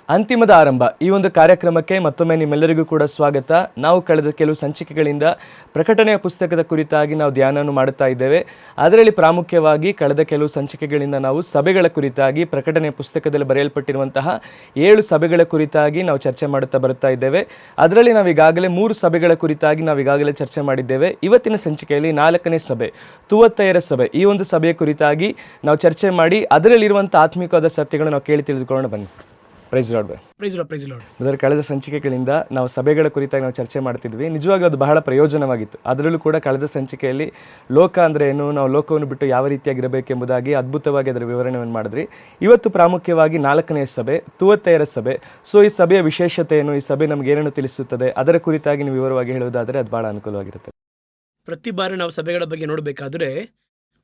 ಅಂತಿಮದ ಆರಂಭ ಈ ಒಂದು ಕಾರ್ಯಕ್ರಮಕ್ಕೆ ಮತ್ತೊಮ್ಮೆ ನಿಮ್ಮೆಲ್ಲರಿಗೂ ಕೂಡ ಸ್ವಾಗತ. ನಾವು ಕಳೆದ ಕೆಲವು ಸಂಚಿಕೆಗಳಿಂದ ಪ್ರಕಟಣೆಯ ಪುಸ್ತಕದ ಕುರಿತಾಗಿ ನಾವು ಧ್ಯಾನವನ್ನು ಮಾಡುತ್ತಾ ಇದ್ದೇವೆ. ಅದರಲ್ಲಿ ಪ್ರಾಮುಖ್ಯವಾಗಿ ಕಳೆದ ಕೆಲವು ಸಂಚಿಕೆಗಳಿಂದ ನಾವು ಸಭೆಗಳ ಕುರಿತಾಗಿ ಪ್ರಕಟಣೆಯ ಪುಸ್ತಕದಲ್ಲಿ ಬರೆಯಲ್ಪಟ್ಟಿರುವಂತಹ 7 ಸಭೆಗಳ ಕುರಿತಾಗಿ ನಾವು ಚರ್ಚೆ ಮಾಡುತ್ತಾ ಬರುತ್ತಾ ಇದ್ದೇವೆ. ಅದರಲ್ಲಿ ನಾವು ಈಗಾಗಲೇ 3 ಸಭೆಗಳ ಕುರಿತಾಗಿ ನಾವು ಈಗಾಗಲೇ ಚರ್ಚೆ ಮಾಡಿದ್ದೇವೆ. ಇವತ್ತಿನ ಸಂಚಿಕೆಯಲ್ಲಿ 4ನೇ ಸಭೆ, ತುವತ್ತೈರ ಸಭೆ, ಈ ಒಂದು ಸಭೆಯ ಕುರಿತಾಗಿ ನಾವು ಚರ್ಚೆ ಮಾಡಿ ಅದರಲ್ಲಿರುವಂಥ ಆತ್ಮಿಕವಾದ ಸತ್ಯಗಳನ್ನು ನಾವು ಕೇಳಿ ತಿಳಿದುಕೊಳ್ಳೋಣ. ಬನ್ನಿ. Praise lord. ಅದರ ಕಳೆದ ಸಂಚಿಕೆಗಳಿಂದ ನಾವು ಸಭೆಗಳ ಕುರಿತಾಗಿ ನಾವು ಚರ್ಚೆ ಮಾಡ್ತಿದ್ವಿ. ನಿಜವಾಗ್ಲೂ ಅದು ಬಹಳ ಪ್ರಯೋಜನವಾಗಿತ್ತು. ಅದರಲ್ಲೂ ಕೂಡ ಕಳೆದ ಸಂಚಿಕೆಯಲ್ಲಿ ಲೋಕ ಅಂದರೆ ಏನು, ನಾವು ಲೋಕವನ್ನು ಬಿಟ್ಟು ಯಾವ ರೀತಿಯಾಗಿರಬೇಕೆಂಬುದಾಗಿ ಅದ್ಭುತವಾಗಿ ಅದರ ವಿವರಣೆಯನ್ನು ಮಾಡಿದ್ರಿ. ಇವತ್ತು ಪ್ರಾಮುಖ್ಯವಾಗಿ 4ನೇ ಸಭೆ, ತುವತ್ತೈರ ಸಭೆ. ಸೊ ಈ ಸಭೆಯ ವಿಶೇಷತೆ ಏನು, ಈ ಸಭೆ ನಮ್ಗೆ ಏನನ್ನು ತಿಳಿಸುತ್ತದೆ, ಅದರ ಕುರಿತಾಗಿ ನೀವು ವಿವರವಾಗಿ ಹೇಳುವುದಾದರೆ ಅದು ಬಹಳ ಅನುಕೂಲವಾಗಿರುತ್ತೆ. ಪ್ರತಿ ಬಾರಿ ನಾವು ಸಭೆಗಳ ಬಗ್ಗೆ ನೋಡಬೇಕಾದ್ರೆ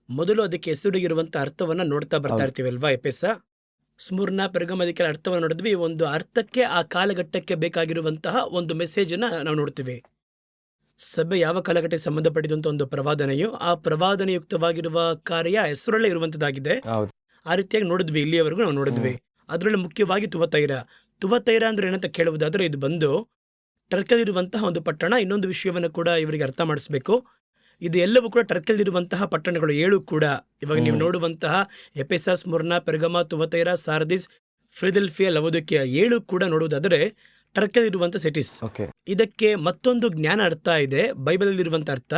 ಮೊದಲು ಅದಕ್ಕೆ ಹೆಸರಿಗಿರುವಂಥ ಅರ್ಥವನ್ನು ನೋಡ್ತಾ ಬರ್ತಾ ಇರ್ತೀವಿ ಅಲ್ವಾ. ಎಪೆಸ, ಸ್ಮುರ್ನ, ಪೆರ್ಗಮದಕ್ಕೆ ಅರ್ಥವನ್ನು ನೋಡಿದ್ವಿ. ಒಂದು ಅರ್ಥಕ್ಕೆ ಆ ಕಾಲಘಟ್ಟಕ್ಕೆ ಬೇಕಾಗಿರುವಂತಹ ಒಂದು ಮೆಸೇಜನ್ನು ನಾವು ನೋಡ್ತೀವಿ. ಸಭೆ ಯಾವ ಕಾಲಘಟ್ಟಕ್ಕೆ ಸಂಬಂಧಪಟ್ಟಿದಂಥ ಒಂದು ಪ್ರವಾದನೆಯು ಆ ಪ್ರವಾದನೆಯುಕ್ತವಾಗಿರುವ ಕಾರ್ಯ ಹೆಸರಲ್ಲೇ ಇರುವಂಥದ್ದಾಗಿದೆ. ಆ ರೀತಿಯಾಗಿ ನೋಡಿದ್ವಿ, ಇಲ್ಲಿಯವರೆಗೂ ನಾವು ನೋಡಿದ್ವಿ. ಅದರಲ್ಲಿ ಮುಖ್ಯವಾಗಿ ತುವತ್ತೈರ ಅಂದ್ರೆ ಏನಂತ ಕೇಳುವುದಾದರೆ, ಇದು ಬಂದು ಟರ್ಕಲ್ಲಿರುವಂತಹ ಒಂದು ಪಟ್ಟಣ. ಇನ್ನೊಂದು ವಿಷಯವನ್ನು ಕೂಡ ಇವರಿಗೆ ಅರ್ಥ ಮಾಡಿಸ್ಬೇಕು. ಇದು ಎಲ್ಲವೂ ಕೂಡ ಟರ್ಕಲ್ಲಿರುವಂತಹ ಪಟ್ಟಣಗಳು 7 ಕೂಡ. ಇವಾಗ ನೀವು ನೋಡುವಂತಹ ಎಪೆಸ, ಸ್ಮುರ್ನ, ಪೆರ್ಗಮ, ತುವತ್ತೈರ, ಸಾರ್ದಿಸ್, ಫಿಲದೆಲ್ಫಿಯಾ, ಲವೋದಿಕೀಯ 7 ಕೂಡ ನೋಡುವುದಾದರೆ ಟರ್ಕಲ್ಲಿರುವಂಥ ಸಿಟೀಸ್. ಇದಕ್ಕೆ ಮತ್ತೊಂದು ಜ್ಞಾನ ಅರ್ಥ ಇದೆ, ಬೈಬಲಲ್ಲಿರುವಂಥ ಅರ್ಥ.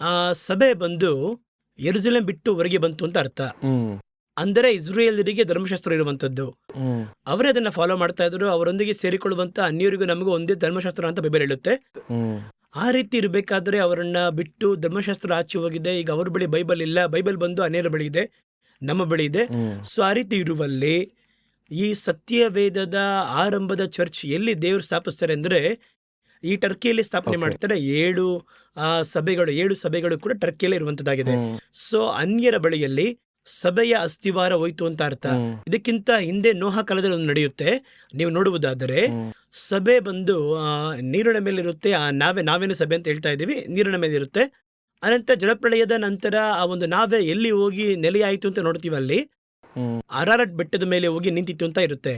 ಆ ಸಭೆ ಬಂದು ಯೆರೂಸಲೇಮ್ ಬಿಟ್ಟು ಹೊರಗೆ ಬಂತು ಅಂತ ಅರ್ಥ. ಅಂದರೆ ಇಸ್ರೇಲರಿಗೆ ಧರ್ಮಶಾಸ್ತ್ರ ಇರುವಂಥದ್ದು, ಅವರೇ ಅದನ್ನ ಫಾಲೋ ಮಾಡ್ತಾ ಇದ್ರು. ಅವರೊಂದಿಗೆ ಸೇರಿಕೊಳ್ಳುವಂತ ಅನ್ಯರಿಗೂ ನಮಗೂ ಒಂದೇ ಧರ್ಮಶಾಸ್ತ್ರ ಅಂತ ಬೈಬಲ್ ಹೇಳುತ್ತೆ. ಆ ರೀತಿ ಇರಬೇಕಾದ್ರೆ ಅವರನ್ನ ಬಿಟ್ಟು ಧರ್ಮಶಾಸ್ತ್ರ ಆಚೆ ಹೋಗಿದೆ. ಈಗ ಅವ್ರ ಬಳಿ ಬೈಬಲ್ ಇಲ್ಲ, ಬೈಬಲ್ ಬಂದು ಅನ್ಯರ ಬಳಿ ಇದೆ, ನಮ್ಮ ಬಳಿ ಇದೆ. ಸೊ ಆ ರೀತಿ ಇರುವಲ್ಲಿ ಈ ಸತ್ಯವೇದದ ಆರಂಭದ ಚರ್ಚ್ ಎಲ್ಲಿ ದೇವರು ಸ್ಥಾಪಿಸ್ತಾರೆ ಅಂದ್ರೆ ಈ ಟರ್ಕಿಯಲ್ಲಿ ಸ್ಥಾಪನೆ ಮಾಡ್ತಾರೆ. 7 ಸಭೆಗಳು ಕೂಡ ಟರ್ಕಿಯಲ್ಲಿ ಇರುವಂತದ್ದಾಗಿದೆ. ಸೊ ಅನ್ಯರ ಬಳಿಯಲ್ಲಿ ಸಭೆಯ ಅಸ್ಥಿವಾರ ಹೋಯ್ತು ಅಂತ ಅರ್ಥ. ಇದಕ್ಕಿಂತ ಹಿಂದೆ ನೋಹ ಕಾಲದಲ್ಲಿ ಒಂದು ನಡೆಯುತ್ತೆ. ನೀವು ನೋಡುವುದಾದರೆ ಸಭೆ ಬಂದು ನೀರಿನ ಮೇಲೆ ಇರುತ್ತೆ. ಆ ನಾವೇನು ಸಭೆ ಅಂತ ಹೇಳ್ತಾ ಇದ್ದೀವಿ, ನೀರಿನ ಮೇಲೆ ಇರುತ್ತೆ. ಅನಂತರ ಜಲಪ್ರಳಯದ ನಂತರ ಆ ಒಂದು ನಾವೆ ಎಲ್ಲಿ ಹೋಗಿ ನೆಲೆಯಾಯಿತು ಅಂತ ನೋಡ್ತೀವಿ. ಅಲ್ಲಿ ಅರಾರಟ್ ಬೆಟ್ಟದ ಮೇಲೆ ಹೋಗಿ ನಿಂತಿತ್ತು ಅಂತ ಇರುತ್ತೆ.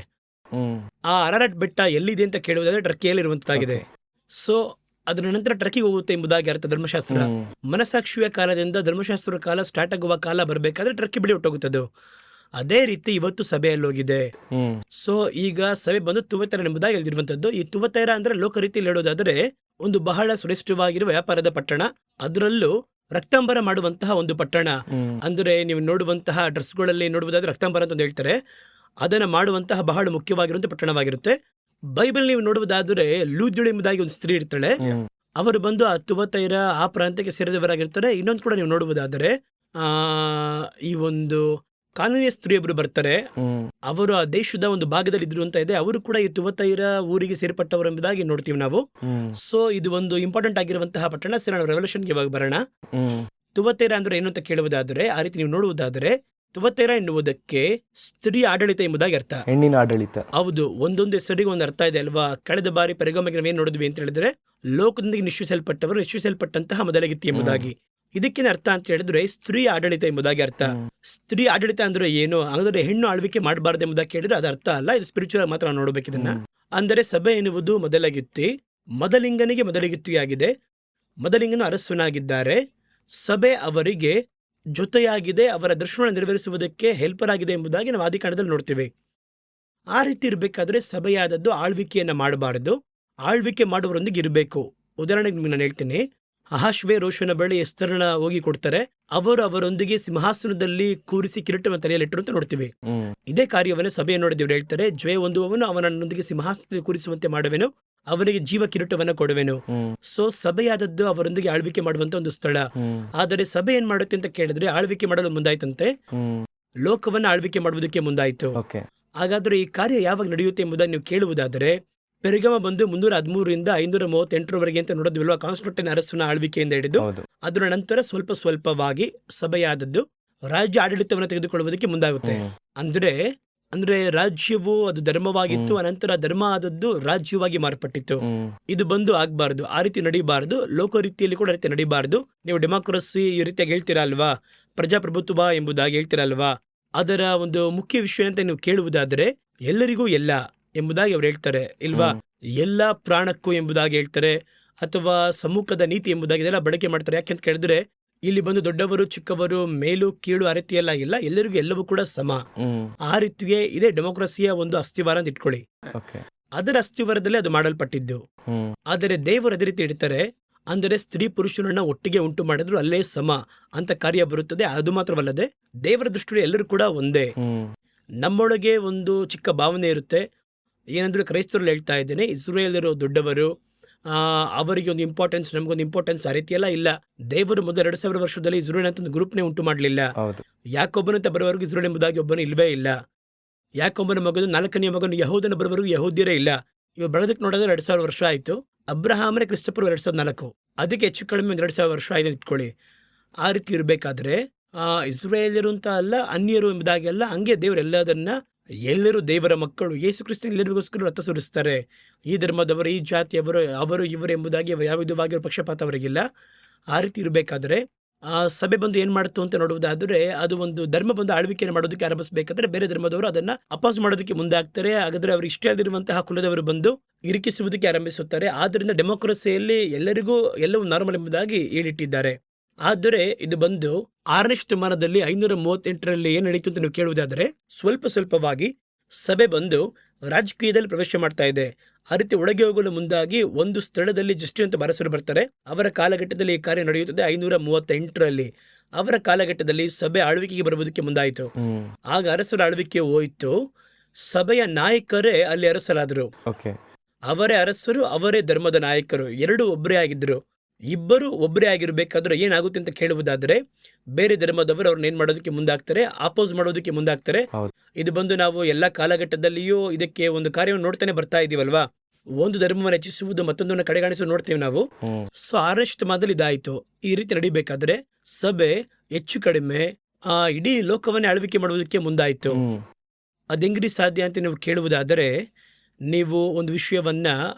ಆ ಅರಾರಟ್ ಬೆಟ್ಟ ಎಲ್ಲಿದೆ ಅಂತ ಕೇಳುವುದಾದ್ರೆ ಟರ್ಕಿಯಲ್ಲಿ ಇರುವಂತದ್ದಾಗಿದೆ. ಸೊ ಅದರ ನಂತರ ಟರ್ಕಿಗೆ ಹೋಗುತ್ತೆ ಎಂಬುದಾಗಿ ಅರ್ಥ. ಧರ್ಮಶಾಸ್ತ್ರ ಮನಸಾಕ್ಷಿಯ ಕಾಲದಿಂದ ಧರ್ಮಶಾಸ್ತ್ರದ ಕಾಲ ಸ್ಟಾರ್ಟ್ ಆಗುವ ಕಾಲ ಬರಬೇಕಾದ್ರೆ ಟರ್ಕಿ ಬಳಿ ಹೊಟ್ಟೋಗುತ್ತದೆ. ಅದೇ ರೀತಿ ಇವತ್ತು ಸಭೆಯಲ್ಲಿ ಹೋಗಿದೆ. ಸೊ ಈಗ ಸಭೆ ಬಂದು ತುವತ್ತೈರ ಎಂಬುದಾಗಿ ಹೇಳಿರುವಂತದ್ದು. ಈ ತುವತ್ತೈರ ಅಂದ್ರೆ ಲೋಕ ರೀತಿಯಲ್ಲಿ ಹೇಳೋದಾದ್ರೆ ಒಂದು ಬಹಳ ಶ್ರೇಷ್ಠವಾಗಿರುವ ವ್ಯಾಪಾರದ ಪಟ್ಟಣ. ಅದರಲ್ಲೂ ರಕ್ತಾಂಬರ ಮಾಡುವಂತಹ ಒಂದು ಪಟ್ಟಣ. ಅಂದ್ರೆ ನೀವು ನೋಡುವಂತಹ ಡ್ರೆಸ್ಗಳಲ್ಲಿ ನೋಡುವುದಾದ್ರೆ ರಕ್ತಾಂಬರ ಅಂತ ಹೇಳ್ತಾರೆ. ಅದನ್ನ ಮಾಡುವಂತಹ ಬಹಳ ಮುಖ್ಯವಾಗಿರುವಂತಹ ಪಟ್ಟಣವಾಗಿರುತ್ತೆ. ಬೈಬಲ್ ನೀವು ನೋಡುವುದಾದರೆ ಲೂದ್ಯಳು ಎಂಬುದಾಗಿ ಒಂದು ಸ್ತ್ರೀ ಇರ್ತಾಳೆ. ಅವರು ಬಂದು ಆ ತುವತ್ತೈರ ಆ ಪ್ರಾಂತ್ಯಕ್ಕೆ ಸೇರಿದವರಾಗಿರ್ತಾರೆ. ಇನ್ನೊಂದು ಕೂಡ ನೀವು ನೋಡುವುದಾದರೆ ಈ ಒಂದು ಕಾನೂನಿಯ ಸ್ತ್ರೀಯೊಬ್ಬರು ಬರ್ತಾರೆ. ಅವರು ಆ ದೇಶದ ಒಂದು ಭಾಗದಲ್ಲಿ ಇದ್ರು ಅಂತ ಇದೆ. ಅವರು ಕೂಡ ಈ ತುವತ್ತೈರ ಊರಿಗೆ ಸೇರ್ಪಟ್ಟವರು ಎಂಬುದಾಗಿ ನೋಡ್ತೀವಿ ನಾವು. ಸೊ ಇದು ಒಂದು ಇಂಪಾರ್ಟೆಂಟ್ ಆಗಿರುವಂತಹ ಪಟ್ಟಣ. ಸರಿ, ನಾವು ರೆವಲ್ಯೂಷನ್ಗೆ ಇವಾಗ ಬರೋಣ. ತುವತ್ತೈರ ಅಂದ್ರೆ ಏನು ಅಂತ ಕೇಳುವುದಾದರೆ, ಆ ರೀತಿ ನೀವು ನೋಡುವುದಾದರೆ ತುವತ್ತೈರ ಎನ್ನುವುದಕ್ಕೆ ಸ್ತ್ರೀ ಆಡಳಿತ ಎಂಬುದಾಗಿ ಅರ್ಥ. ಹೆಣ್ಣಿನ ಆಡಳಿತ. ಹೌದು, ಒಂದೊಂದು ಹೆಸರಿಗೆ ಒಂದು ಅರ್ಥ ಇದೆ ಅಲ್ವಾ. ಕಳೆದ ಬಾರಿ ಪೆರ್ಗಮಕ್ಕೆ ಏನ್ ನೋಡಿದ್ವಿ ಅಂತ ಹೇಳಿದ್ರೆ ಲೋಕದೊಂದಿಗೆ ನಿಶ್ಚಿಸಲ್ಪಟ್ಟಂತಹ ಮೊದಲಗಿತ್ತಿ ಎಂಬುದಾಗಿ. ಇದಕ್ಕಿನ ಅರ್ಥ ಅಂತ ಹೇಳಿದ್ರೆ ಸ್ತ್ರೀ ಆಡಳಿತ ಎಂಬುದಾಗಿ ಅರ್ಥ. ಸ್ತ್ರೀ ಆಡಳಿತ ಅಂದ್ರೆ ಏನು ಅಂದ್ರೆ ಹೆಣ್ಣು ಆಳ್ವಿಕೆ ಮಾಡಬಾರ್ದು ಎಂಬುದಾಗಿ ಕೇಳಿದ್ರೆ ಅದು ಅರ್ಥ ಅಲ್ಲ. ಇದು ಸ್ಪಿರಿಚುವಲ್ ಮಾತ್ರ ನಾವು ನೋಡಬೇಕು ಇದನ್ನ. ಅಂದರೆ ಸಭೆ ಎನ್ನುವುದು ಮೊದಲಗಿತ್ತಿ, ಮೊದಲಿಂಗನಿಗೆ ಮೊದಲಗಿತ್ತಿಯಾಗಿದೆ. ಮೊದಲಿಂಗನು ಅರಸನಾಗಿದ್ದಾರೆ. ಸಭೆ ಅವರಿಗೆ ಜೊತೆಯಾಗಿದೆ, ಅವರ ದರ್ಶನ ನೆರವೇರಿಸುವುದಕ್ಕೆ ಹೆಲ್ಪರ್ ಆಗಿದೆ ಎಂಬುದಾಗಿ ನಾವು ಆದಿಕಾಂಡದಲ್ಲಿ ನೋಡ್ತೀವಿ. ಆ ರೀತಿ ಇರಬೇಕಾದ್ರೆ ಸಭೆಯಾದದ್ದು ಆಳ್ವಿಕೆಯನ್ನ ಮಾಡಬಾರದು, ಆಳ್ವಿಕೆ ಮಾಡುವವರೊಂದಿಗೆ ಇರಬೇಕು. ಉದಾಹರಣೆಗೆ ನಿಮ್ಗೆ ನಾನು ಹೇಳ್ತೀನಿ, ಅಹಷ್ವೇರೋಷನ ಬಳಿ ಎಸ್ತರನ ಹೋಗಿ ಕೊಡ್ತಾರೆ. ಅವರು ಅವರೊಂದಿಗೆ ಸಿಂಹಾಸನದಲ್ಲಿ ಕೂರಿಸಿ ಕಿರೀಟವನ್ನು ತಲೆಯಲ್ಲಿಟ್ಟರು ಅಂತ ನೋಡ್ತೀವಿ. ಇದೇ ಕಾರ್ಯವನ್ನು ಸಭೆಯ ನೋಡಿದವರು ಹೇಳ್ತಾರೆ, ಜಯ ಹೊಂದುವವನು ಅವನೊಂದಿಗೆ ಸಿಂಹಾಸನದಲ್ಲಿ ಕೂರಿಸುವಂತೆ ಮಾಡುವೆನು, ಅವನಿಗೆ ಜೀವ ಕಿರೀಟವನ್ನ ಕೊಡುವೆನು. ಸೊ ಸಭೆಯಾದದ್ದು ಅವರೊಂದಿಗೆ ಆಳ್ವಿಕೆ ಮಾಡುವಂತ ಒಂದು ಸ್ಥಳ. ಆದರೆ ಸಭೆ ಏನ್ ಮಾಡುತ್ತೆ ಅಂತ ಕೇಳಿದ್ರೆ ಆಳ್ವಿಕೆ ಮಾಡಲು ಮುಂದಾಯ್ತಂತೆ, ಲೋಕವನ್ನ ಆಳ್ವಿಕೆ ಮಾಡುವುದಕ್ಕೆ ಮುಂದಾಯ್ತು. ಹಾಗಾದ್ರೆ ಈ ಕಾರ್ಯ ಯಾವಾಗ ನಡೆಯುತ್ತೆ ಎಂಬುದನ್ನು ನೀವು ಕೇಳುವುದಾದರೆ ಪೆರ್ಗಮ ಬಂದು 313ರಿಂದ 538ರವರೆಗೆ ಅಂತ ನೋಡೋದ್ವಿಲ್ವಾ. ಕಾನ್ಸ್ಟಂಟೈನ್ ಅರಸನ ಆಳ್ವಿಕೆಯಿಂದ ಹಿಡಿದು ಅದರ ನಂತರ ಸ್ವಲ್ಪವಾಗಿ ಸಭೆಯಾದದ್ದು ರಾಜ್ಯ ಆಡಳಿತವನ್ನು ತೆಗೆದುಕೊಳ್ಳುವುದಕ್ಕೆ ಮುಂದಾಗುತ್ತೆ. ಅಂದ್ರೆ ರಾಜ್ಯವು ಅದು ಧರ್ಮವಾಗಿತ್ತು, ಅನಂತರ ಧರ್ಮ ಆದದ್ದು ರಾಜ್ಯವಾಗಿ ಮಾರ್ಪಟ್ಟಿತ್ತು. ಇದು ಬಂದು ಆಗ್ಬಾರ್ದು, ಆ ರೀತಿ ನಡೀಬಾರ್ದು. ಲೋಕ ರೀತಿಯಲ್ಲಿ ಕೂಡ ರೀತಿ ನಡೀಬಾರ್ದು. ನೀವು ಡೆಮಾಕ್ರಸಿ ಈ ರೀತಿಯಾಗಿ ಹೇಳ್ತೀರಾ ಅಲ್ವಾ, ಪ್ರಜಾಪ್ರಭುತ್ವ ಎಂಬುದಾಗಿ ಹೇಳ್ತೀರಾ ಅಲ್ವಾ. ಅದರ ಒಂದು ಮುಖ್ಯ ವಿಷಯ ಅಂತ ನೀವು ಕೇಳುವುದಾದರೆ ಎಲ್ಲರಿಗೂ ಎಲ್ಲ, ಎಂಬುದಾಗಿ ಅವ್ರು ಹೇಳ್ತಾರೆ ಇಲ್ವಾ? ಎಲ್ಲ ಪ್ರಾಣಕ್ಕೂ ಎಂಬುದಾಗಿ ಹೇಳ್ತಾರೆ, ಅಥವಾ ಸಮ್ಮುಖದ ನೀತಿ ಎಂಬುದಾಗಿ ಇದೆಲ್ಲ ಬಳಕೆ ಮಾಡ್ತಾರೆ. ಯಾಕೆಂತ ಕೇಳಿದ್ರೆ ಇಲ್ಲಿ ಬಂದು ದೊಡ್ಡವರು ಚಿಕ್ಕವರು ಮೇಲು ಕೀಳು ಆ ರೀತಿ ಎಲ್ಲ ಇಲ್ಲ, ಎಲ್ಲರಿಗೂ ಎಲ್ಲವೂ ಕೂಡ ಸಮ. ಆ ರೀತಿಗೆ ಇದೇ ಡೆಮೋಕ್ರಸಿಯ ಒಂದು ಅಸ್ಥಿವಾರ ಅಂತ ಇಟ್ಕೊಳ್ಳಿ. ಅದರ ಅಸ್ಥಿವಾರದಲ್ಲಿ ಅದು ಮಾಡಲ್ಪಟ್ಟಿದ್ದು. ಆದರೆ ದೇವರು ಅದೇ ರೀತಿ ಇಡ್ತಾರೆ, ಅಂದರೆ ಸ್ತ್ರೀ ಪುರುಷರನ್ನ ಒಟ್ಟಿಗೆ ಉಂಟು ಮಾಡಿದ್ರು ಅಲ್ಲೇ ಸಮ ಅಂತ ಕಾರ್ಯ ಬರುತ್ತದೆ. ಅದು ಮಾತ್ರವಲ್ಲದೆ ದೇವರ ದೃಷ್ಟಿಯಲ್ಲಿ ಎಲ್ಲರೂ ಕೂಡ ಒಂದೇ. ನಮ್ಮೊಳಗೆ ಒಂದು ಚಿಕ್ಕ ಭಾವನೆ ಇರುತ್ತೆ, ಏನಂದ್ರೆ ಕ್ರೈಸ್ತರಲ್ಲಿ ಹೇಳ್ತಾ ಇದ್ದೇನೆ, ಇಸ್ರೇಲರು ದೊಡ್ಡವರು, ಅವರಿಗೆ ಒಂದು ಇಂಪಾರ್ಟೆನ್ಸ್, ನಮಗೊಂದು ಇಂಪಾರ್ಟೆನ್ಸ್ ಆ ರೀತಿ ಎಲ್ಲ ಇಲ್ಲ. ದೇವರು ಮೊದಲು 2000 ವರ್ಷದಲ್ಲಿ ಇಸ್ರೇಲ್ ಅಂತ ಒಂದು ಗ್ರೂಪ್ನೇ ಉಂಟು ಮಾಡಲಿಲ್ಲ. ಯಾಕೊಬ್ಬನಂತ ಬರುವವರೆಗೂ ಇಸ್ರೇಲ್ ಎಂಬುದಾಗಿ ಒಬ್ಬನು ಇಲ್ವೇ ಇಲ್ಲ. ಯಾಕೊಬ್ಬನ ಮಗನು 4ನೇ ಮಗನು ಯಹೂದನ ಬರುವವರೆಗೂ ಯಹೂದ್ಯರೇ ಇಲ್ಲ. ಇವಾಗ ಬೆಳೆದಕ್ಕೆ ನೋಡಿದ್ರೆ 2000 ವರ್ಷ ಆಯಿತು. ಅಬ್ರಹಾಮನೇ ಕ್ರಿಸ್ತಪೂರ್ವ 2004, ಅದಕ್ಕೆ ಹೆಚ್ಚು ಕಡಿಮೆ ಒಂದು 2000 ವರ್ಷ ಆಯ್ತು ಇಟ್ಕೊಳ್ಳಿ. ಆ ರೀತಿ ಇರಬೇಕಾದ್ರೆ ಇಸ್ರೇಲಿಯರು ಅಂತ ಅಲ್ಲ, ಅನ್ಯರು ಎಂಬುದಾಗಿ ಅಲ್ಲ, ಹಂಗೆ ದೇವರು ಎಲ್ಲದನ್ನ, ಎಲ್ಲರೂ ದೇವರ ಮಕ್ಕಳು, ಯೇಸು ಕ್ರಿಸ್ತನ ಎಲ್ಲರಿಗೋಸ್ಕರ ರಥ ಸುರಿಸ್ತಾರೆ. ಈ ಧರ್ಮದವರು, ಈ ಜಾತಿಯವರು, ಅವರು ಇವರು ಎಂಬುದಾಗಿ ಯಾವ ವಿಧವಾಗಿರೋ ಪಕ್ಷಪಾತ ಅವರಿಗಿಲ್ಲ. ಆ ರೀತಿ ಇರಬೇಕಾದ್ರೆ ಸಭೆ ಬಂದು ಏನ್ ಮಾಡ್ತು ಅಂತ ನೋಡುವುದಾದ್ರೆ, ಅದು ಒಂದು ಧರ್ಮ ಬಂದು ಆಳ್ವಿಕೆಯನ್ನು ಮಾಡೋದಕ್ಕೆ ಆರಂಭಿಸಬೇಕಾದ್ರೆ ಬೇರೆ ಧರ್ಮದವರು ಅದನ್ನ ಅಪಾಸ್ ಮಾಡೋದಕ್ಕೆ ಮುಂದಾಗ್ತಾರೆ. ಹಾಗಾದ್ರೆ ಅವ್ರಿಗೆ ಇಷ್ಟ ಇಲ್ಲದಿರುವಂತಹ ಕುಲದವರು ಬಂದು ಇರಿಕಿಸುವುದಕ್ಕೆ ಆರಂಭಿಸುತ್ತಾರೆ. ಆದ್ರಿಂದ ಡೆಮೋಕ್ರಸಿಯಲ್ಲಿ ಎಲ್ಲರಿಗೂ ಎಲ್ಲವೂ ನಾರ್ಮಲ್ ಎಂಬುದಾಗಿ ಹೇಳಿಟ್ಟಿದ್ದಾರೆ. ಆದರೆ ಇದು ಬಂದು 6ನೇ ಶತಮಾನದಲ್ಲಿ 538ರಲ್ಲಿ ಏನ್ ನಡೀತು ಅಂತ ನೀವು ಕೇಳುವುದಾದ್ರೆ, ಸ್ವಲ್ಪವಾಗಿ ಸಭೆ ಬಂದು ರಾಜಕೀಯದಲ್ಲಿ ಪ್ರವೇಶ ಮಾಡ್ತಾ ಇದೆ. ಆ ರೀತಿ ಒಳಗೆ ಹೋಗಲು ಮುಂದಾಗಿ ಒಂದು ಸ್ಥಳದಲ್ಲಿ ಜಸ್ಟಿ ಅಂತ ಬರಸರು ಬರ್ತಾರೆ. ಅವರ ಕಾಲಘಟ್ಟದಲ್ಲಿ ಈ ಕಾರ್ಯ ನಡೆಯುತ್ತದೆ 538ರಲ್ಲಿ. ಅವರ ಕಾಲಘಟ್ಟದಲ್ಲಿ ಸಭೆ ಆಳ್ವಿಕೆಗೆ ಬರುವುದಕ್ಕೆ ಮುಂದಾಯಿತು. ಆಗ ಅರಸರ ಆಳ್ವಿಕೆ ಹೋಯಿತು. ಸಭೆಯ ನಾಯಕರೇ ಅಲ್ಲಿ ಅರಸರಾದರು. ಅವರೇ ಅರಸರು, ಅವರೇ ಧರ್ಮದ ನಾಯಕರು, ಎರಡೂ ಒಬ್ಬರೇ ಆಗಿದ್ರು. ಇಬ್ಬರು ಒಬ್ಬರೇ ಆಗಿರ್ಬೇಕಾದ್ರೆ ಏನಾಗುತ್ತೆ ಅಂತ ಕೇಳುವುದಾದ್ರೆ, ಬೇರೆ ಧರ್ಮದವರು ಅವ್ರನ್ನ ಏನ್ ಮಾಡೋದಕ್ಕೆ ಮುಂದಾಗ್ತಾರೆ, ಅಪೋಸ್ ಮಾಡೋದಕ್ಕೆ ಮುಂದಾಗ್ತಾರೆ. ಇದು ಬಂದು ನಾವು ಎಲ್ಲಾ ಕಾಲಘಟ್ಟದಲ್ಲಿಯೂ ಇದಕ್ಕೆ ಒಂದು ಕಾರ್ಯವನ್ನು ನೋಡ್ತಾನೆ ಬರ್ತಾ ಇದೀವಲ್ವಾ. ಒಂದು ಧರ್ಮವನ್ನು ಹೆಚ್ಚಿಸುವುದು ಮತ್ತೊಂದನ್ನು ಕಡೆಗಾಣಿಸುವುದು ನೋಡ್ತೇವೆ ನಾವು. ಸೊ 6ನೇ ಶತಮಾನದಲ್ಲಿ ಇದಾಯಿತು. ಈ ರೀತಿ ನಡಿಬೇಕಾದ್ರೆ ಸಭೆ ಹೆಚ್ಚು ಕಡಿಮೆ ಇಡೀ ಲೋಕವನ್ನೇ ಆಳ್ವಿಕೆ ಮಾಡುವುದಕ್ಕೆ ಮುಂದಾಯಿತು. ಅದೆಂಗ್ರಿ ಸಾಧ್ಯ ಅಂತ ನೀವು ಕೇಳುವುದಾದರೆ, ನೀವು ಒಂದು ವಿಷಯವನ್ನ,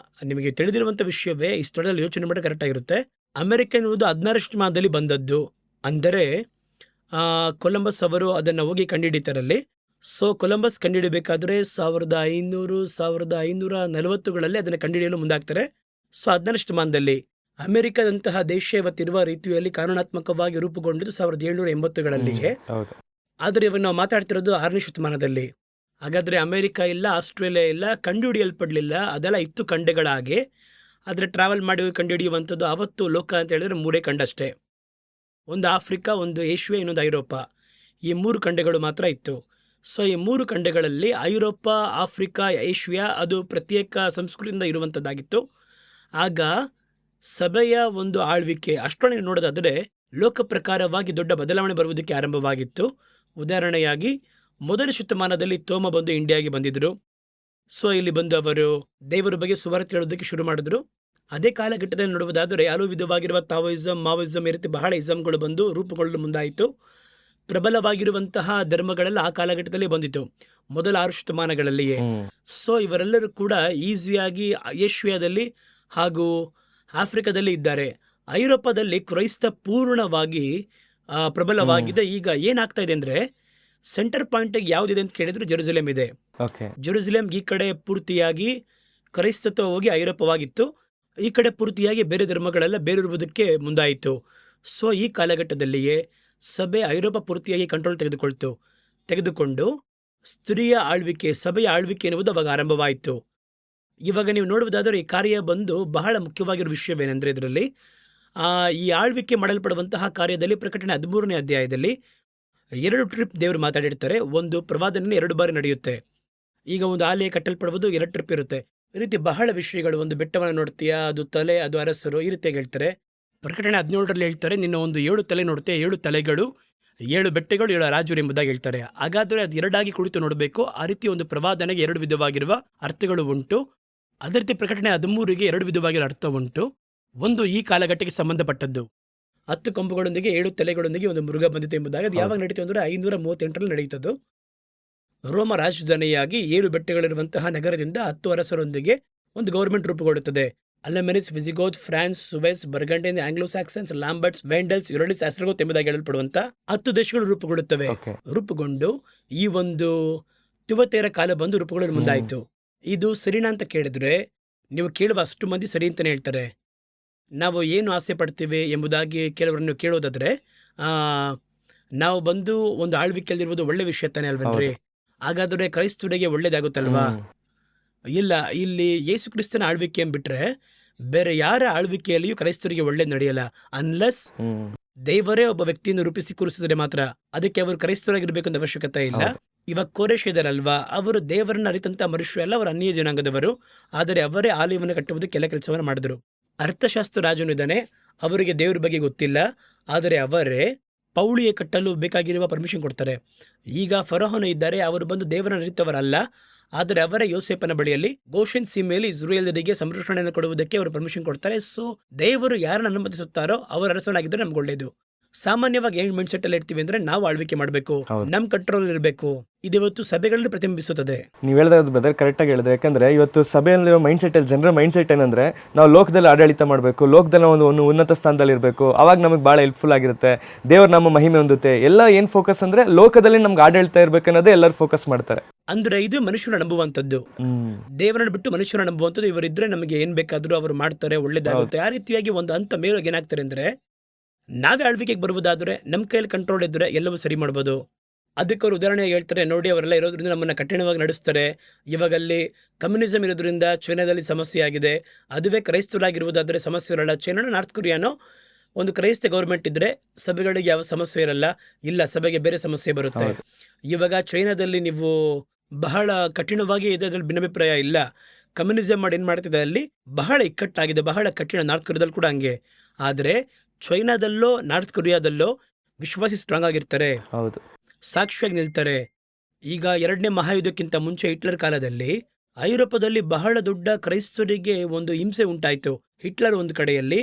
ನಿಮಗೆ ತಿಳಿದಿರುವಂತ ವಿಷಯವೇ ಈ ಸ್ಥಳದಲ್ಲಿ ಯೋಚನೆ ಮಾಡಿ ಕರೆಕ್ಟ್ ಆಗಿರುತ್ತೆ. ಅಮೆರಿಕ ಎನ್ನುವುದು 16ನೇ ಶತಮಾನದಲ್ಲಿ ಬಂದದ್ದು. ಅಂದರೆ ಕೊಲಂಬಸ್ ಅವರು ಅದನ್ನ ಹೋಗಿ ಕಂಡುಹಿಡಿತಾರಲ್ಲಿ. ಸೊ ಕೊಲಂಬಸ್ ಕಂಡುಹಿಡಬೇಕಾದ್ರೆ 1540ಗಳಲ್ಲಿ ಅದನ್ನು ಕಂಡುಹಿಡಿಯಲು ಮುಂದಾಗ್ತಾರೆ. ಸೊ 16ನೇ ಶತಮಾನದಲ್ಲಿ ಅಮೆರಿಕದಂತಹ ದೇಶ ಇವತ್ತಿರುವ ರೀತಿಯಲ್ಲಿ ಕಾನೂನಾತ್ಮಕವಾಗಿ ರೂಪುಗೊಂಡಿದ್ದು 1780ಗಳಲ್ಲಿಯೇ. ಆದರೆ ಇವಾಗ ನಾವು ಮಾತಾಡ್ತಿರೋದು 6ನೇ ಶತಮಾನದಲ್ಲಿ. ಹಾಗಾದ್ರೆ ಅಮೆರಿಕ ಇಲ್ಲ, ಆಸ್ಟ್ರೇಲಿಯಾ ಇಲ್ಲ, ಕಂಡುಹಿಡಿಯಲ್ಪಡಲಿಲ್ಲ. ಅದೆಲ್ಲ ಇತ್ತು ಖಂಡಗಳಾಗಿ. ಆದರೆ ಟ್ರಾವೆಲ್ ಮಾಡಿ ಕಂಡುಹಿಡಿಯುವಂಥದ್ದು ಅವತ್ತು ಲೋಕ ಅಂತ ಹೇಳಿದ್ರೆ 3 ಖಂಡಷ್ಟೇ. ಒಂದು ಆಫ್ರಿಕಾ, ಒಂದು ಏಷ್ಯಾ, ಇನ್ನೊಂದು ಐರೋಪಾ. ಈ 3 ಖಂಡಗಳು ಮಾತ್ರ ಇತ್ತು. ಸೊ ಈ 3 ಖಂಡಗಳಲ್ಲಿ ಐರೋಪಾ, ಆಫ್ರಿಕಾ, ಏಷ್ಯಾ ಅದು ಪ್ರತ್ಯೇಕ ಸಂಸ್ಕೃತಿಯಿಂದ ಇರುವಂಥದ್ದಾಗಿತ್ತು. ಆಗ ಸಭೆಯ ಒಂದು ಆಳ್ವಿಕೆ ಅಷ್ಟೊಂದು ನೋಡೋದಾದರೆ ಲೋಕ ಪ್ರಕಾರವಾಗಿ ದೊಡ್ಡ ಬದಲಾವಣೆ ಬರುವುದಕ್ಕೆ ಆರಂಭವಾಗಿತ್ತು. ಉದಾಹರಣೆಯಾಗಿ 1ನೇ ಶತಮಾನದಲ್ಲಿ ತೋಮ ಬಂದು ಇಂಡಿಯಾಗೆ ಬಂದಿದ್ರು. ಸೊ ಇಲ್ಲಿ ಬಂದು ಅವರು ದೇವರ ಬಗ್ಗೆ ಸುವಾರ್ತೆ ಹೇಳೋದಕ್ಕೆ ಶುರು ಮಾಡಿದ್ರು. ಅದೇ ಕಾಲಘಟ್ಟದಲ್ಲಿ ನೋಡುವುದಾದರೆ ಹಲವು ವಿಧವಾಗಿರುವ ತಾವೋಯಿಸಂ, ಮಾವೋಯಿಸಂ, ಈ ರೀತಿ ಬಹಳ ಇಸಂಗಳು ಬಂದು ರೂಪುಗೊಳ್ಳಲು ಮುಂದಾಯಿತು. ಪ್ರಬಲವಾಗಿರುವಂತಹ ಧರ್ಮಗಳೆಲ್ಲ ಆ ಕಾಲಘಟ್ಟದಲ್ಲಿ ಬಂದಿತ್ತು, ಮೊದಲ 6 ಶತಮಾನಗಳಲ್ಲಿಯೇ. ಸೊ ಇವರೆಲ್ಲರೂ ಕೂಡ ಈಸಿಯಾಗಿ ಏಷ್ಯಾದಲ್ಲಿ ಹಾಗೂ ಆಫ್ರಿಕಾದಲ್ಲಿ ಇದ್ದಾರೆ. ಐರೋಪಾದಲ್ಲಿ ಕ್ರೈಸ್ತ ಪೂರ್ಣವಾಗಿ ಪ್ರಬಲವಾಗಿದೆ. ಈಗ ಏನಾಗ್ತಾ ಇದೆ ಅಂದ್ರೆ, ಸೆಂಟರ್ ಪಾಯಿಂಟ್ ಯಾವ್ದಿದೆ ಅಂತ ಕೇಳಿದ್ರೆ ಜೆರುಸಲೇಮ್ ಇದೆ. ಜೆರುಸಲೇಮ್ ಈ ಕಡೆ ಪೂರ್ತಿಯಾಗಿ ಕ್ರೈಸ್ತತ್ವ ಹೋಗಿ ಐರೋಪವಾಗಿತ್ತು, ಈ ಕಡೆ ಪೂರ್ತಿಯಾಗಿ ಬೇರೆ ಧರ್ಮಗಳೆಲ್ಲ ಬೇರಿರುವುದಕ್ಕೆ ಮುಂದಾಯಿತು. ಸೊ ಈ ಕಾಲಘಟ್ಟದಲ್ಲಿಯೇ ಸಭೆ ಐರೋಪ ಪೂರ್ತಿಯಾಗಿ ಕಂಟ್ರೋಲ್ ತೆಗೆದುಕೊಂಡು ಸ್ತ್ರೀಯ ಆಳ್ವಿಕೆ, ಸಭೆಯ ಆಳ್ವಿಕೆ ಎನ್ನುವುದು ಅವಾಗ ಆರಂಭವಾಯಿತು. ಇವಾಗ ನೀವು ನೋಡುವುದಾದರೆ ಈ ಕಾರ್ಯ ಬಂದು ಬಹಳ ಮುಖ್ಯವಾಗಿರೋ ವಿಷಯವೇನೆಂದರೆ, ಇದರಲ್ಲಿ ಈ ಆಳ್ವಿಕೆ ಮಾಡಲ್ಪಡುವಂತಹ ಕಾರ್ಯದಲ್ಲಿ ಪ್ರಕಟಣೆ 13ನೇ ಅಧ್ಯಾಯದಲ್ಲಿ 2 ಟ್ರಿಪ್ ದೇವರು ಮಾತಾಡಿರ್ತಾರೆ. ಒಂದು ಪ್ರವಾದನೆ 2 ಬಾರಿ ನಡೆಯುತ್ತೆ. ಈಗ ಒಂದು ಆಲಯ ಕಟ್ಟಲ್ಪಡುವುದು 2 ಟ್ರಿಪ್ ಇರುತ್ತೆ. ಈ ರೀತಿ ಬಹಳ ವಿಷಯಗಳು, ಒಂದು ಬೆಟ್ಟವನ್ನು ನೋಡ್ತೀಯಾ, ಅದು ತಲೆ, ಅದು ಅರಸರು, ಈ ರೀತಿಯಾಗಿ ಹೇಳ್ತಾರೆ. ಪ್ರಕಟಣೆ 17ರಲ್ಲಿ ಹೇಳ್ತಾರೆ, ನಿನ್ನ ಒಂದು 7 ತಲೆ ನೋಡುತ್ತೆ, 7 ತಲೆಗಳು, 7 ಬೆಟ್ಟಗಳು, 7 ರಾಜರು ಎಂಬುದಾಗಿ ಹೇಳ್ತಾರೆ. ಹಾಗಾದರೆ ಅದು 2 ಆಗಿ ಕುಳಿತು ನೋಡಬೇಕು. ಆ ರೀತಿ ಒಂದು ಪ್ರವಾದನೆಗೆ 2 ವಿಧವಾಗಿರುವ ಅರ್ಥಗಳು ಉಂಟು. ಅದೇ ರೀತಿ ಪ್ರಕಟಣೆ 13ಗೆ 2 ವಿಧವಾಗಿರೋ ಅರ್ಥ ಉಂಟು. ಒಂದು ಈ ಕಾಲಘಟ್ಟಕ್ಕೆ ಸಂಬಂಧಪಟ್ಟದ್ದು, 10 ಕೊಂಬುಗಳೊಂದಿಗೆ 7 ತಲೆಗಳೊಂದಿಗೆ ಒಂದು ಮೃಗ ಬಂದಿತ್ತು ಎಂಬುದಾಗಿ. ಅದು ಯಾವಾಗ ನಡೀತು ಅಂದರೆ 538ರಲ್ಲಿ ನಡೀತದ್ದು. ರೋಮ ರಾಜಧಾನಿಯಾಗಿ 7 ಬೆಟ್ಟಗಳಿರುವಂತಹ ನಗರದಿಂದ 10 ಅರಸರೊಂದಿಗೆ ಒಂದು ಗೌರ್ಮೆಂಟ್ ರೂಪುಗೊಳ್ಳುತ್ತದೆ. ಅಲೆಮೆನಿಸ್, ವಿಸಿಗೋತ್, ಫ್ರಾನ್ಸ್, ಸುವೆಸ್, ಬರ್ಗಂಡಿಯನ್, ಆಂಗ್ಲೋ ಸ್ಯಾಕ್ಸನ್ಸ್, ಲಾಂಬರ್ಟ್ಸ್, ವೆಂಡಲ್ಸ್, ಯುರಲಿಸ್, ಆಸ್ಟ್ರೋಗೋತ್ ಎಂಬುದಾಗಿ ಹೇಳಲ್ಪಡುವಂತ 10 ದೇಶಗಳು ರೂಪುಗೊಳ್ಳುತ್ತವೆ. ರೂಪುಗೊಂಡು ಈ ಒಂದು ತಿವತೇರ ಕಾಲ ಬಂದು ರೂಪುಗೊಳ್ಳಲು ಮುಂದಾಯಿತು. ಇದು ಸರಿನಾ ಅಂತ ಕೇಳಿದ್ರೆ ನೀವು ಕೇಳುವ ಅಷ್ಟು ಮಂದಿ ಸರಿ ಅಂತಾನೆ ಹೇಳ್ತಾರೆ. ನಾವು ಏನು ಆಸೆ ಪಡ್ತೀವಿ ಎಂಬುದಾಗಿ ಕೆಲವರನ್ನು ಕೇಳೋದಾದ್ರೆ ಆ, ನಾವು ಬಂದು ಒಂದು ಆಳ್ವಿಕೆಯಲ್ಲಿರುವುದು ಒಳ್ಳೆ ವಿಷಯ ತಾನೇ ಅಲ್ವನ್ರಿ? ಹೌದು. ಹಾಗಾದ್ರೆ ಕ್ರೈಸ್ತರಿಗೆ ಒಳ್ಳೇದಾಗುತ್ತಲ್ವಾ? ಹ್ಮ್. ಇಲ್ಲ, ಇಲ್ಲಿ ಯೇಸು ಕ್ರಿಸ್ತನ ಆಳ್ವಿಕೆ ಬಿಟ್ರೆ ಬೇರೆ ಯಾರ ಆಳ್ವಿಕೆಯಲ್ಲಿಯೂ ಕ್ರೈಸ್ತರಿಗೆ ಒಳ್ಳೇದು ನಡೆಯಲ್ಲ. ಅನ್ಲೆಸ್ ಹ್ಮ್. ದೇವರೇ ಒಬ್ಬ ವ್ಯಕ್ತಿಯನ್ನು ರೂಪಿಸಿ ಕೂರಿಸಿದ್ರೆ ಮಾತ್ರ. ಅದಕ್ಕೆ ಅವರು ಕ್ರೈಸ್ತರಾಗಿರ್ಬೇಕು ಅಂತ ಅವಶ್ಯಕತೆ ಇಲ್ಲ. ಹೌದು. ಇವಾಗ ಕೋರೆಶ್ ಇದಾರಲ್ವಾ, ಅವರು ದೇವರನ್ನ ಅರಿತಂತ ಮನುಷ್ಯ ಅಲ್ಲ, ಅವರು ಅನ್ಯ ಜನಾಂಗದವರು. ಆದರೆ ಅವರೇ ಆಲಯವನ್ನು ಕಟ್ಟುವುದಕ್ಕೆ ಎಲ್ಲ ಕೆಲಸವನ್ನು ಮಾಡಿದ್ರು. ಅರ್ಥಶಾಸ್ತ್ರ ರಾಜನು ಇದ್ದಾನೆ, ಅವರಿಗೆ ದೇವರ ಬಗ್ಗೆ ಗೊತ್ತಿಲ್ಲ, ಆದರೆ ಅವರೇ ಪೌಳಿಯ ಕಟ್ಟಲು ಬೇಕಾಗಿರುವ ಪರ್ಮಿಷನ್ ಕೊಡ್ತಾರೆ. ಈಗ ಫರೋಹನು ಇದ್ದಾರೆ, ಅವರು ಬಂದು ದೇವರನ್ನ ಅರಿತವರಲ್ಲ, ಆದರೆ ಅವರೇ ಯೋಸೇಫನ ಬಳಿಯಲ್ಲಿ ಗೋಷೆನ್ ಸೀಮೆಯಲ್ಲಿ ಇಸ್ರಾಯೇಲರಿಗೆ ಸಂರಕ್ಷಣೆಯನ್ನು ಕೊಡುವುದಕ್ಕೆ ಅವರು ಪರ್ಮಿಷನ್ ಕೊಡ್ತಾರೆ. ಸೊ ದೇವರು ಯಾರನ್ನು ಅನುಮತಿಸುತ್ತಾರೋ ಅವರ ಅರಸನಾಗಿದ್ದರೆ ನಮ್ಗೆ ಒಳ್ಳೇದು. ಸಾಮಾನ್ಯವಾಗಿ ಏನ್ ಮೈಂಡ್ ಸೆಟ್ ಅಲ್ಲಿ ಇರ್ತೀವಿ ಅಂದ್ರೆ ನಾವು ಆಳ್ವಿಕೆ ಮಾಡಬೇಕು, ಹೌದು. ನಮ್ ಕಂಟ್ರೋಲ್ ಇರಬೇಕು. ಇದಿವತ್ತು ಸಭೆಗಳಲ್ಲಿ ಪ್ರತಿಬಿಂಬಿಸುತ್ತದೆ. ನೀವು ಹೇಳ್ದಾಗ ಬ್ರದರ್ ಕರೆಕ್ಟಾಗಿ ಹೇಳಿದ್ರೆ, ಯಾಕಂದ್ರೆ ಇವತ್ತು ಸಭೆಯಲ್ಲಿರೋ ಮೈಂಡ್ ಸೆಟ್ ಅಲ್ಲಿ ಜನರ ಮೈಂಡ್ ಸೆಟ್ ಏನಂದ್ರೆ ನಾವು ಲೋಕದಲ್ಲಿ ಆಡಳಿತ ಮಾಡಬೇಕು, ಲೋಕದಲ್ಲಿ ಒಂದು ಉನ್ನತ ಸ್ಥಾನದಲ್ಲಿ ಇರಬೇಕು, ಅವಾಗ ನಮಗೆ ಭಾಳ ಹೆಲ್ಪ್ಫುಲ್ ಆಗಿರುತ್ತೆ, ದೇವ್ರ ನಮ್ಮ ಮಹಿಮೆ ಹೊಂದುತ್ತೆ. ಎಲ್ಲ ಏನ್ ಫೋಕಸ್ ಅಂದ್ರೆ ಲೋಕದಲ್ಲಿ ನಮ್ಗೆ ಆಡಳಿತ ಇರ್ಬೇಕನ್ನೋದೇ ಎಲ್ಲರೂ ಫೋಕಸ್ ಮಾಡ್ತಾರೆ. ಅಂದ್ರೆ ಇದು ಮನುಷ್ಯನ ನಂಬುವಂಥದ್ದು. ದೇವರನ್ನು ಬಿಟ್ಟು ಮನುಷ್ಯನ ನಂಬುವಂಥದ್ದು. ಇವರಿದ್ರೆ ನಮಗೆ ಏನ್ ಬೇಕಾದ್ರೂ ಅವರು ಮಾಡ್ತಾರೆ, ಒಳ್ಳೇದಾಗುತ್ತೆ. ಆ ರೀತಿಯಾಗಿ ಒಂದು ಹಂತ ಮೇಲೋಗಿ ಏನಾಗ್ತಾರೆ ಅಂದ್ರೆ, ನಾವೇ ಆಳ್ವಿಕೆಗೆ ಬರುವುದಾದ್ರೆ ನಮ್ಮ ಕೈಯಲ್ಲಿ ಕಂಟ್ರೋಲ್ ಇದ್ರೆ ಎಲ್ಲವೂ ಸರಿ ಮಾಡ್ಬೋದು. ಅದಕ್ಕೆ ಅವರು ಉದಾಹರಣೆಯಾಗಿ ಹೇಳ್ತಾರೆ, ನೋಡಿ ಅವರೆಲ್ಲ ಇರೋದ್ರಿಂದ ನಮ್ಮನ್ನು ಕಠಿಣವಾಗಿ ನಡೆಸ್ತಾರೆ. ಇವಾಗ ಅಲ್ಲಿ ಕಮ್ಯುನಿಸಮ್ ಇರೋದ್ರಿಂದ ಚೈನಾದಲ್ಲಿ ಸಮಸ್ಯೆ ಆಗಿದೆ. ಅದುವೇ ಕ್ರೈಸ್ತರಾಗಿರುವುದಾದರೆ ಸಮಸ್ಯೆ ಇರಲ್ಲ. ಚೈನಾನ ನಾರ್ತ್ ಕೊರಿಯಾನೋ ಒಂದು ಕ್ರೈಸ್ತ ಗೌರ್ಮೆಂಟ್ ಇದ್ರೆ ಸಭೆಗಳಿಗೆ ಯಾವ ಸಮಸ್ಯೆ ಇರಲ್ಲ. ಇಲ್ಲ, ಸಭೆಗೆ ಬೇರೆ ಸಮಸ್ಯೆ ಬರುತ್ತೆ. ಹೌದು. ಇವಾಗ ಚೈನಾದಲ್ಲಿ ನೀವು ಬಹಳ ಕಠಿಣವಾಗಿ ಇದರಲ್ಲಿ ಭಿನ್ನಾಭಿಪ್ರಾಯ ಇಲ್ಲ. ಕಮ್ಯುನಿಸಮ್ ಮಾಡಿ ಏನು ಮಾಡ್ತಿದೆ ಅಲ್ಲಿ ಬಹಳ ಇಕ್ಕಟ್ಟಾಗಿದೆ, ಬಹಳ ಕಠಿಣ. ನಾರ್ತ್ ಕೊರಿಯಾದಲ್ಲಿ ಕೂಡ ಹಂಗೆ. ಆದರೆ ಚೈನಾದಲ್ಲೋ ನಾರ್ತ್ ಕೊರಿಯಾದಲ್ಲೋ ವಿಶ್ವಾಸಿ ಸ್ಟ್ರಾಂಗ್ ಆಗಿರ್ತಾರೆ, ಹೌದು. ಸಾಕ್ಷಿಯಾಗಿ ನಿಲ್ತಾರೆ. ಈಗ 2ನೇ ಮಹಾಯುದ್ಧಕ್ಕಿಂತ ಮುಂಚೆ ಹಿಟ್ಲರ್ ಕಾಲದಲ್ಲಿ ಐರೋಪಾದಲ್ಲಿ ಬಹಳ ದೊಡ್ಡ ಕ್ರೈಸ್ತರಿಗೆ ಒಂದು ಹಿಂಸೆ ಉಂಟಾಯಿತು. ಹಿಟ್ಲರ್ ಒಂದು ಕಡೆಯಲ್ಲಿ,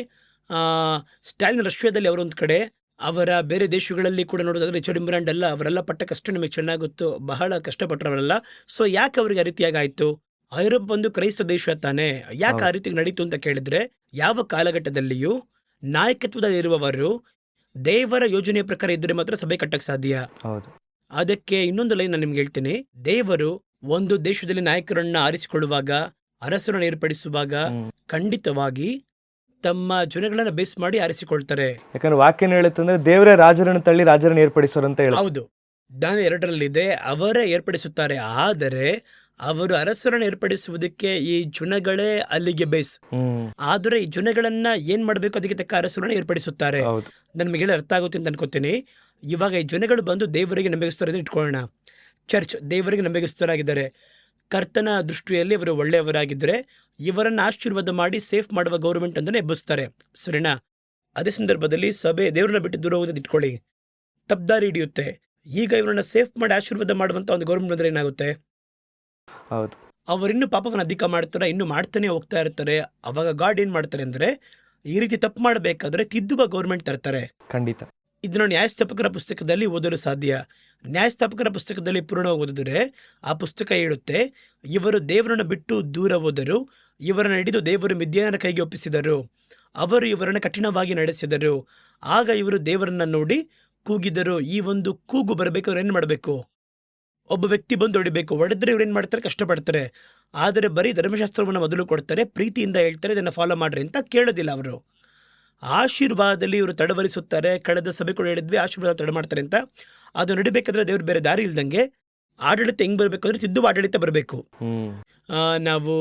ಸ್ಟಾಲಿನ್ ರಷ್ಯಾದಲ್ಲಿ ಅವರೊಂದು ಕಡೆ, ಅವರ ಬೇರೆ ದೇಶಗಳಲ್ಲಿ ಕೂಡ ನೋಡೋದಾದ್ರೆ ರಿಚರ್ಡ್ ಇಂಬ್ರಾಂಡ್ ಎಲ್ಲ ಅವರೆಲ್ಲ ಪಟ್ಟ ಕಷ್ಟ ನಮಗೆ ಚೆನ್ನಾಗುತ್ತೋ, ಬಹಳ ಕಷ್ಟಪಟ್ಟರವರೆಲ್ಲ. ಸೊ ಯಾಕೆ ಅವರಿಗೆ ಆ ರೀತಿಯಾಗಿ ಆಯಿತು? ಐರೋಪ್ ಒಂದು ಕ್ರೈಸ್ತ ದೇಶ ತಾನೆ, ಯಾಕೆ ಆ ರೀತಿ ನಡೀತು ಅಂತ ಕೇಳಿದ್ರೆ, ಯಾವ ಕಾಲಘಟ್ಟದಲ್ಲಿಯೂ ನಾಯಕತ್ವದಲ್ಲಿರುವವರು ದೇವರ ಯೋಜನೆಯ ಪ್ರಕಾರ ಇದ್ದರೆ ಮಾತ್ರ ಸಭೆ ಕಟ್ಟಕ್ಕೆ ಸಾಧ್ಯ. ಹೌದು. ಅದಕ್ಕೆ ಇನ್ನೊಂದು ಲೈನ್ ನಾನು ನಿಮ್ಗೆ ಹೇಳ್ತೀನಿ. ದೇವರು ಒಂದು ದೇಶದಲ್ಲಿ ನಾಯಕರನ್ನ ಆರಿಸಿಕೊಳ್ಳುವಾಗ, ಅರಸರನ್ನು ಏರ್ಪಡಿಸುವಾಗ ಖಂಡಿತವಾಗಿ ತಮ್ಮ ಜನಗಳನ್ನ ಬೇಸ್ ಮಾಡಿ ಆರಿಸಿಕೊಳ್ತಾರೆ. ಯಾಕಂದ್ರೆ ವಾಕ್ಯನ ಹೇಳುತ್ತಂದ್ರೆ ದೇವರೇ ರಾಜರನ್ನು ತಳ್ಳಿ ರಾಜರನ್ನು ಏರ್ಪಡಿಸೋರು ಅಂತ ಹೇಳಿ. ಹೌದು, ದಾನ 2ರಲ್ಲಿದೆ, ಅವರೇ ಏರ್ಪಡಿಸುತ್ತಾರೆ. ಆದರೆ ಅವರು ಅರಸರನ್ನು ಏರ್ಪಡಿಸುವುದಕ್ಕೆ ಈ ಜನಗಳೇ ಅಲ್ಲಿಗೆ ಬೇಸ್. ಆದರೆ ಈ ಜನಗಳನ್ನ ಏನ್ ಮಾಡಬೇಕು ಅದಕ್ಕೆ ತಕ್ಕ ಅರಸರನ್ನು ಏರ್ಪಡಿಸುತ್ತಾರೆ. ಹೌದು. ನಮಗೆ ಹೇಳಿ ಅರ್ಥ ಆಗುತ್ತೆ ಅಂತ ಅನ್ಕೋತೀನಿ. ಇವಾಗ ಈ ಜನಗಳು ಬಂದು ದೇವರಿಗೆ ನಂಬಿಗಸ್ತರಾಗಿ ಇಟ್ಕೊಳ್ಳೋಣ. ಚರ್ಚ್ ದೇವರಿಗೆ ನಂಬಿಗಸ್ತರಾಗಿದ್ದಾರೆ. ಕರ್ತನ ದೃಷ್ಟಿಯಲ್ಲಿ ಇವರು ಒಳ್ಳೆಯವರಾಗಿದ್ದರೆ ಇವರನ್ನು ಆಶೀರ್ವಾದ ಮಾಡಿ ಸೇಫ್ ಮಾಡುವ ಗೌರ್ಮೆಂಟ್ ಅಂತಾನೆ ಎಬ್ಬಿಸ್ತಾರೆ. ಸರಿನಾ? ಅದೇ ಸಂದರ್ಭದಲ್ಲಿ ಸಭೆ ದೇವರನ್ನ ಬಿಟ್ಟು ದೂರ ಹೋಗೋದು ಇಟ್ಕೊಳ್ಳಿ, ತಪ್ಪದಾರಿ ಹಿಡಿಯುತ್ತೆ. ಈಗ ಇವರನ್ನ ಸೇಫ್ ಮಾಡಿ ಆಶೀರ್ವಾದ ಮಾಡುವಂತ ಒಂದು ಗೌರ್ಮೆಂಟ್ ಬಂದ್ರೆ ಏನಾಗುತ್ತೆ? ಹೌದು. ಅವರಿನ್ನೂ ಪಾಪವನ್ನು ಅಧಿಕ ಮಾಡ್ತಾರೆ, ಇನ್ನೂ ಮಾಡ್ತಾನೆ ಹೋಗ್ತಾ ಇರ್ತಾರೆ. ಅವಾಗ ಗಾಡ್ ಏನ್ ಮಾಡ್ತಾರೆ ಅಂದ್ರೆ, ಈ ರೀತಿ ತಪ್ಪು ಮಾಡಬೇಕಾದ್ರೆ ತಿದ್ದುವ ಗೌರ್ಮೆಂಟ್ ತರ್ತಾರೆ. ಖಂಡಿತ. ಇದನ್ನು ನ್ಯಾಯಸ್ಥಾಪಕರ ಪುಸ್ತಕದಲ್ಲಿ ಓದಲು ಸಾಧ್ಯ. ನ್ಯಾಯಸ್ಥಾಪಕರ ಪುಸ್ತಕದಲ್ಲಿ ಪೂರ್ಣವಾಗಿ ಓದಿದ್ರೆ ಆ ಪುಸ್ತಕ ಹೇಳುತ್ತೆ, ಇವರು ದೇವರನ್ನು ಬಿಟ್ಟು ದೂರ ಹೋದರು, ಇವರನ್ನು ಹಿಡಿದು ದೇವರು ಮಿದ್ಯಾನರ ಕೈಗೆ ಒಪ್ಪಿಸಿದರು, ಅವರು ಇವರನ್ನು ಕಠಿಣವಾಗಿ ನಡೆಸಿದರು. ಆಗ ಇವರು ದೇವರನ್ನ ನೋಡಿ ಕೂಗಿದರು. ಈ ಒಂದು ಕೂಗು ಬರಬೇಕಾದ್ರೆ ಏನು ಮಾಡಬೇಕು? ಒಬ್ಬ ವ್ಯಕ್ತಿ ಬಂದು ಹೊಡಿಬೇಕು. ಹೊಡೆದ್ರೆ ಇವ್ರು ಏನು ಮಾಡ್ತಾರೆ? ಕಷ್ಟಪಡ್ತಾರೆ. ಆದರೆ ಬರೀ ಧರ್ಮಶಾಸ್ತ್ರವನ್ನು ಮೊದಲು ಕೊಡ್ತಾರೆ, ಪ್ರೀತಿಯಿಂದ ಹೇಳ್ತಾರೆ ಇದನ್ನು ಫಾಲೋ ಮಾಡ್ರಿ ಅಂತ ಕೇಳೋದಿಲ್ಲ. ಅವರು ಆಶೀರ್ವಾದದಲ್ಲಿ ಇವರು ತಡವರಿಸುತ್ತಾರೆ. ಕಳೆದ ಸಭೆ ಕೂಡ ಹೇಳಿದ್ವಿ, ಆಶೀರ್ವಾದ ತಡ ಮಾಡ್ತಾರೆ ಅಂತ. ಅದು ನಡಿಬೇಕಾದ್ರೆ ದೇವ್ರು ಬೇರೆ ದಾರಿ ಇಲ್ದಂಗೆ ಆಡಳಿತ ಹೆಂಗ್ ಬರಬೇಕು ಅಂದ್ರೆ ತಿದ್ದುವ ಆಡಳಿತ ಬರಬೇಕು. ನಾವು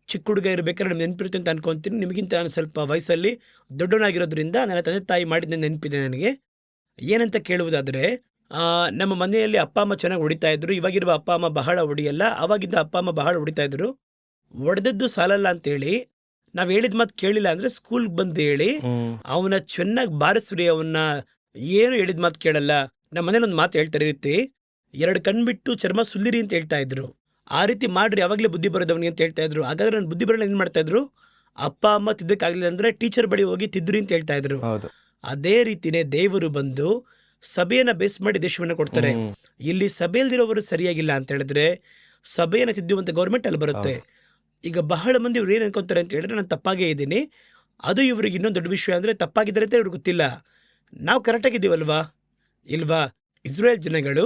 ಚಿಕ್ಕ ಹುಡುಗ ಇರಬೇಕಾದ್ರೆ ನಮ್ಗೆ ನೆನಪಿರುತ್ತೆ ಅಂತ ಅನ್ಕೊಂತೀನಿ. ನಿಮಗಿಂತ ನಾನು ಸ್ವಲ್ಪ ವಯಸ್ಸಲ್ಲಿ ದೊಡ್ಡವನಾಗಿರೋದ್ರಿಂದ ನನ್ನ ತಂದೆ ತಾಯಿ ಮಾಡಿದ ನೆನಪಿದೆ ನನಗೆ. ಏನಂತ ಕೇಳುವುದಾದರೆ, ನಮ್ಮ ಮನೆಯಲ್ಲಿ ಅಪ್ಪ ಅಮ್ಮ ಚೆನ್ನಾಗಿ ಹೊಡಿತಾ ಇದ್ರು. ಇವಾಗಿರುವ ಅಪ್ಪ ಅಮ್ಮ ಬಹಳ ಹೊಡಿಯಲ್ಲ. ಅವಾಗಿದ್ದ ಅಪ್ಪ ಅಮ್ಮ ಬಹಳ ಹೊಡಿತಾ ಇದ್ರು. ಹೊಡೆದದ್ದು ಸಾಲಲ್ಲ ಅಂತೇಳಿ ನಾವು ಹೇಳಿದ ಮಾತು ಕೇಳಿಲ್ಲ ಅಂದ್ರೆ ಸ್ಕೂಲ್ಗೆ ಬಂದು ಹೇಳಿ ಅವನ ಚೆನ್ನಾಗಿ ಬಾರಿಸ್ರಿ, ಅವನ್ನ ಏನು ಹೇಳಿದ ಮಾತು ಕೇಳಲ್ಲ. ನಮ್ಮ ಮನೇಲಿ ಒಂದು ಮಾತು ಹೇಳ್ತಾರೆ, ರೀತಿ 2 ಕಣ್ ಬಿಟ್ಟು ಚರ್ಮ ಸುಲ್ಲಿರಿ ಅಂತ ಹೇಳ್ತಾ ಇದ್ರು. ಆ ರೀತಿ ಮಾಡ್ರಿ, ಅವಾಗಲೇ ಬುದ್ಧಿ ಬರೋದವನಿಗೆ ಅಂತ ಹೇಳ್ತಾ ಇದ್ರು. ಹಾಗಾದ್ರೆ ನನ್ನ ಬುದ್ಧಿ ಬರಲ್ಲ ಏನು ಮಾಡ್ತಾ ಇದ್ರು? ಅಪ್ಪ ಅಮ್ಮ ತಿದ್ದಕ್ಕಾಗಲಿಲ್ಲ ಅಂದ್ರೆ ಟೀಚರ್ ಬಳಿ ಹೋಗಿ ತಿದ್ರಿ ಅಂತ ಹೇಳ್ತಾ ಇದ್ರು. ಅದೇ ರೀತಿನೇ ದೇವರು ಬಂದು ಸಭೆಯನ್ನ ಬೇಸ್ ಮಾಡಿ ದೇಶವನ್ನು ಕೊಡ್ತಾರೆ. ಇಲ್ಲಿ ಸಭೆಯಲ್ಲಿರೋವರು ಸರಿಯಾಗಿಲ್ಲ ಅಂತ ಹೇಳಿದ್ರೆ ಸಭೆಯನ್ನು ತಿದ್ದುವಂತ ಗೌರ್ಮೆಂಟ್ ಅಲ್ಲಿ ಬರುತ್ತೆ. ಈಗ ಬಹಳ ಮಂದಿ ಇವ್ರು ಏನು ಅನ್ಕೊಂತಾರೆ ಅಂತ ಹೇಳಿದ್ರೆ, ನಾನು ತಪ್ಪಾಗೇ ಇದ್ದೀನಿ. ಅದು ಇವ್ರಿಗೆ ಇನ್ನೊಂದು ದೊಡ್ಡ ವಿಷಯ ಅಂದರೆ ತಪ್ಪಾಗಿದ್ದಾರೆ ಅಂತ ಇವ್ರಿಗೆ ಗೊತ್ತಿಲ್ಲ. ನಾವು ಕರೆಕ್ಟಾಗಿದ್ದೀವಲ್ವಾ? ಇಲ್ವಾ? ಇಸ್ರೇಲ್ ಜನಗಳು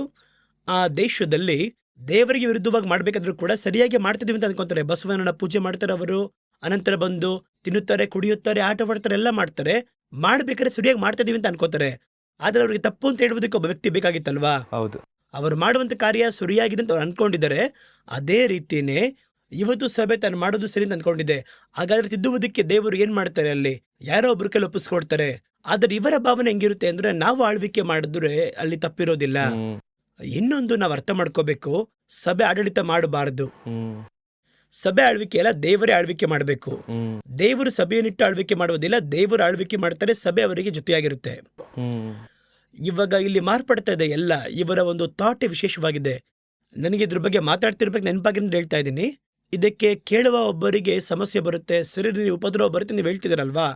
ಆ ದೇಶದಲ್ಲಿ ದೇವರಿಗೆ ವಿರುದ್ಧವಾಗಿ ಮಾಡ್ಬೇಕಾದ್ರೂ ಕೂಡ ಸರಿಯಾಗಿ ಮಾಡ್ತಿದೀವಿ ಅಂತ ಅನ್ಕೊಂತಾರೆ. ಬಸವಣ್ಣನ ಪೂಜೆ ಮಾಡ್ತಾರೆ ಅವರು, ಅನಂತರ ಬಂದು ತಿನ್ನುತ್ತಾರೆ, ಕುಡಿಯುತ್ತಾರೆ, ಆಟವಾಡ್ತಾರೆ, ಎಲ್ಲ ಮಾಡ್ತಾರೆ. ಮಾಡ್ಬೇಕಾದ್ರೆ ಸರಿಯಾಗಿ ಮಾಡ್ತಾ ಇದೀವಿ ಅಂತ ಅನ್ಕೋತಾರೆ. ಆದ್ರೆ ಅವ್ರಿಗೆ ತಪ್ಪು ಅಂತ ಹೇಳುವುದಕ್ಕೆ ಒಬ್ಬ ವ್ಯಕ್ತಿ ಬೇಕಾಗಿತ್ತಲ್ವಾ? ಹೌದು. ಅವರು ಮಾಡುವಂತ ಕಾರ್ಯ ಸರಿಯಾಗಿದೆ ಅಂತ ಅವ್ರು ಅನ್ಕೊಂಡಿದ್ದಾರೆ. ಅದೇ ರೀತಿನೇ ಇವತ್ತು ಸಭೆ ತಾನು ಮಾಡೋದು ಸರಿ ಅಂತ ಅನ್ಕೊಂಡಿದೆ. ಹಾಗಾದ್ರೆ ತಿದ್ದುವುದಕ್ಕೆ ದೇವರು ಏನ್ ಮಾಡ್ತಾರೆ? ಅಲ್ಲಿ ಯಾರೋ ಒಬ್ರು ಕೈಲಿ ಒಪ್ಪಿಸ್ಕೊಡ್ತಾರೆ. ಆದ್ರೆ ಇವರ ಭಾವನೆ ಹೆಂಗಿರುತ್ತೆ ಅಂದ್ರೆ, ನಾವು ಆಳ್ವಿಕೆ ಮಾಡಿದ್ರೆ ಅಲ್ಲಿ ತಪ್ಪಿರೋದಿಲ್ಲ. ಹ್ಮ್. ಇನ್ನೊಂದು ನಾವು ಅರ್ಥ ಮಾಡ್ಕೋಬೇಕು, ಸಭೆ ಆಡಳಿತ ಮಾಡಬಾರದು. ಹ್ಮ್. ಸಭೆ ಆಳ್ವಿಕೆ ಅಲ್ಲ, ದೇವರೇ ಆಳ್ವಿಕೆ ಮಾಡಬೇಕು. ಹ್ಮ್. ದೇವರು ಸಭೆಯನ್ನಿಟ್ಟು ಆಳ್ವಿಕೆ ಮಾಡುವುದಿಲ್ಲ, ದೇವರು ಆಳ್ವಿಕೆ ಮಾಡ್ತಾರೆ, ಸಭೆ ಅವರಿಗೆ ಜೊತೆಯಾಗಿರುತ್ತೆ. ಹ್ಮ್. ಇವಾಗ ಇಲ್ಲಿ ಮಾರ್ಪಡ್ತಾ ಇದೆ ಎಲ್ಲ. ಇವರ ಒಂದು ಥಾಟೇ ವಿಶೇಷವಾಗಿದೆ. ನನಗೆ ಇದ್ರ ಬಗ್ಗೆ ಮಾತಾಡ್ತಿರ್ಬೇಕು ನೆನಪಾಗಿಂದ ಹೇಳ್ತಾ ಇದ್ದೀನಿ. ಇದಕ್ಕೆ ಕೇಳುವ ಒಬ್ಬರಿಗೆ ಸಮಸ್ಯೆ ಬರುತ್ತೆ, ಸರಿ ನೀವು ಉಪದ್ರವ ಬರುತ್ತೆ ನೀವು ಹೇಳ್ತಿದ್ದೀರಲ್ವಾ,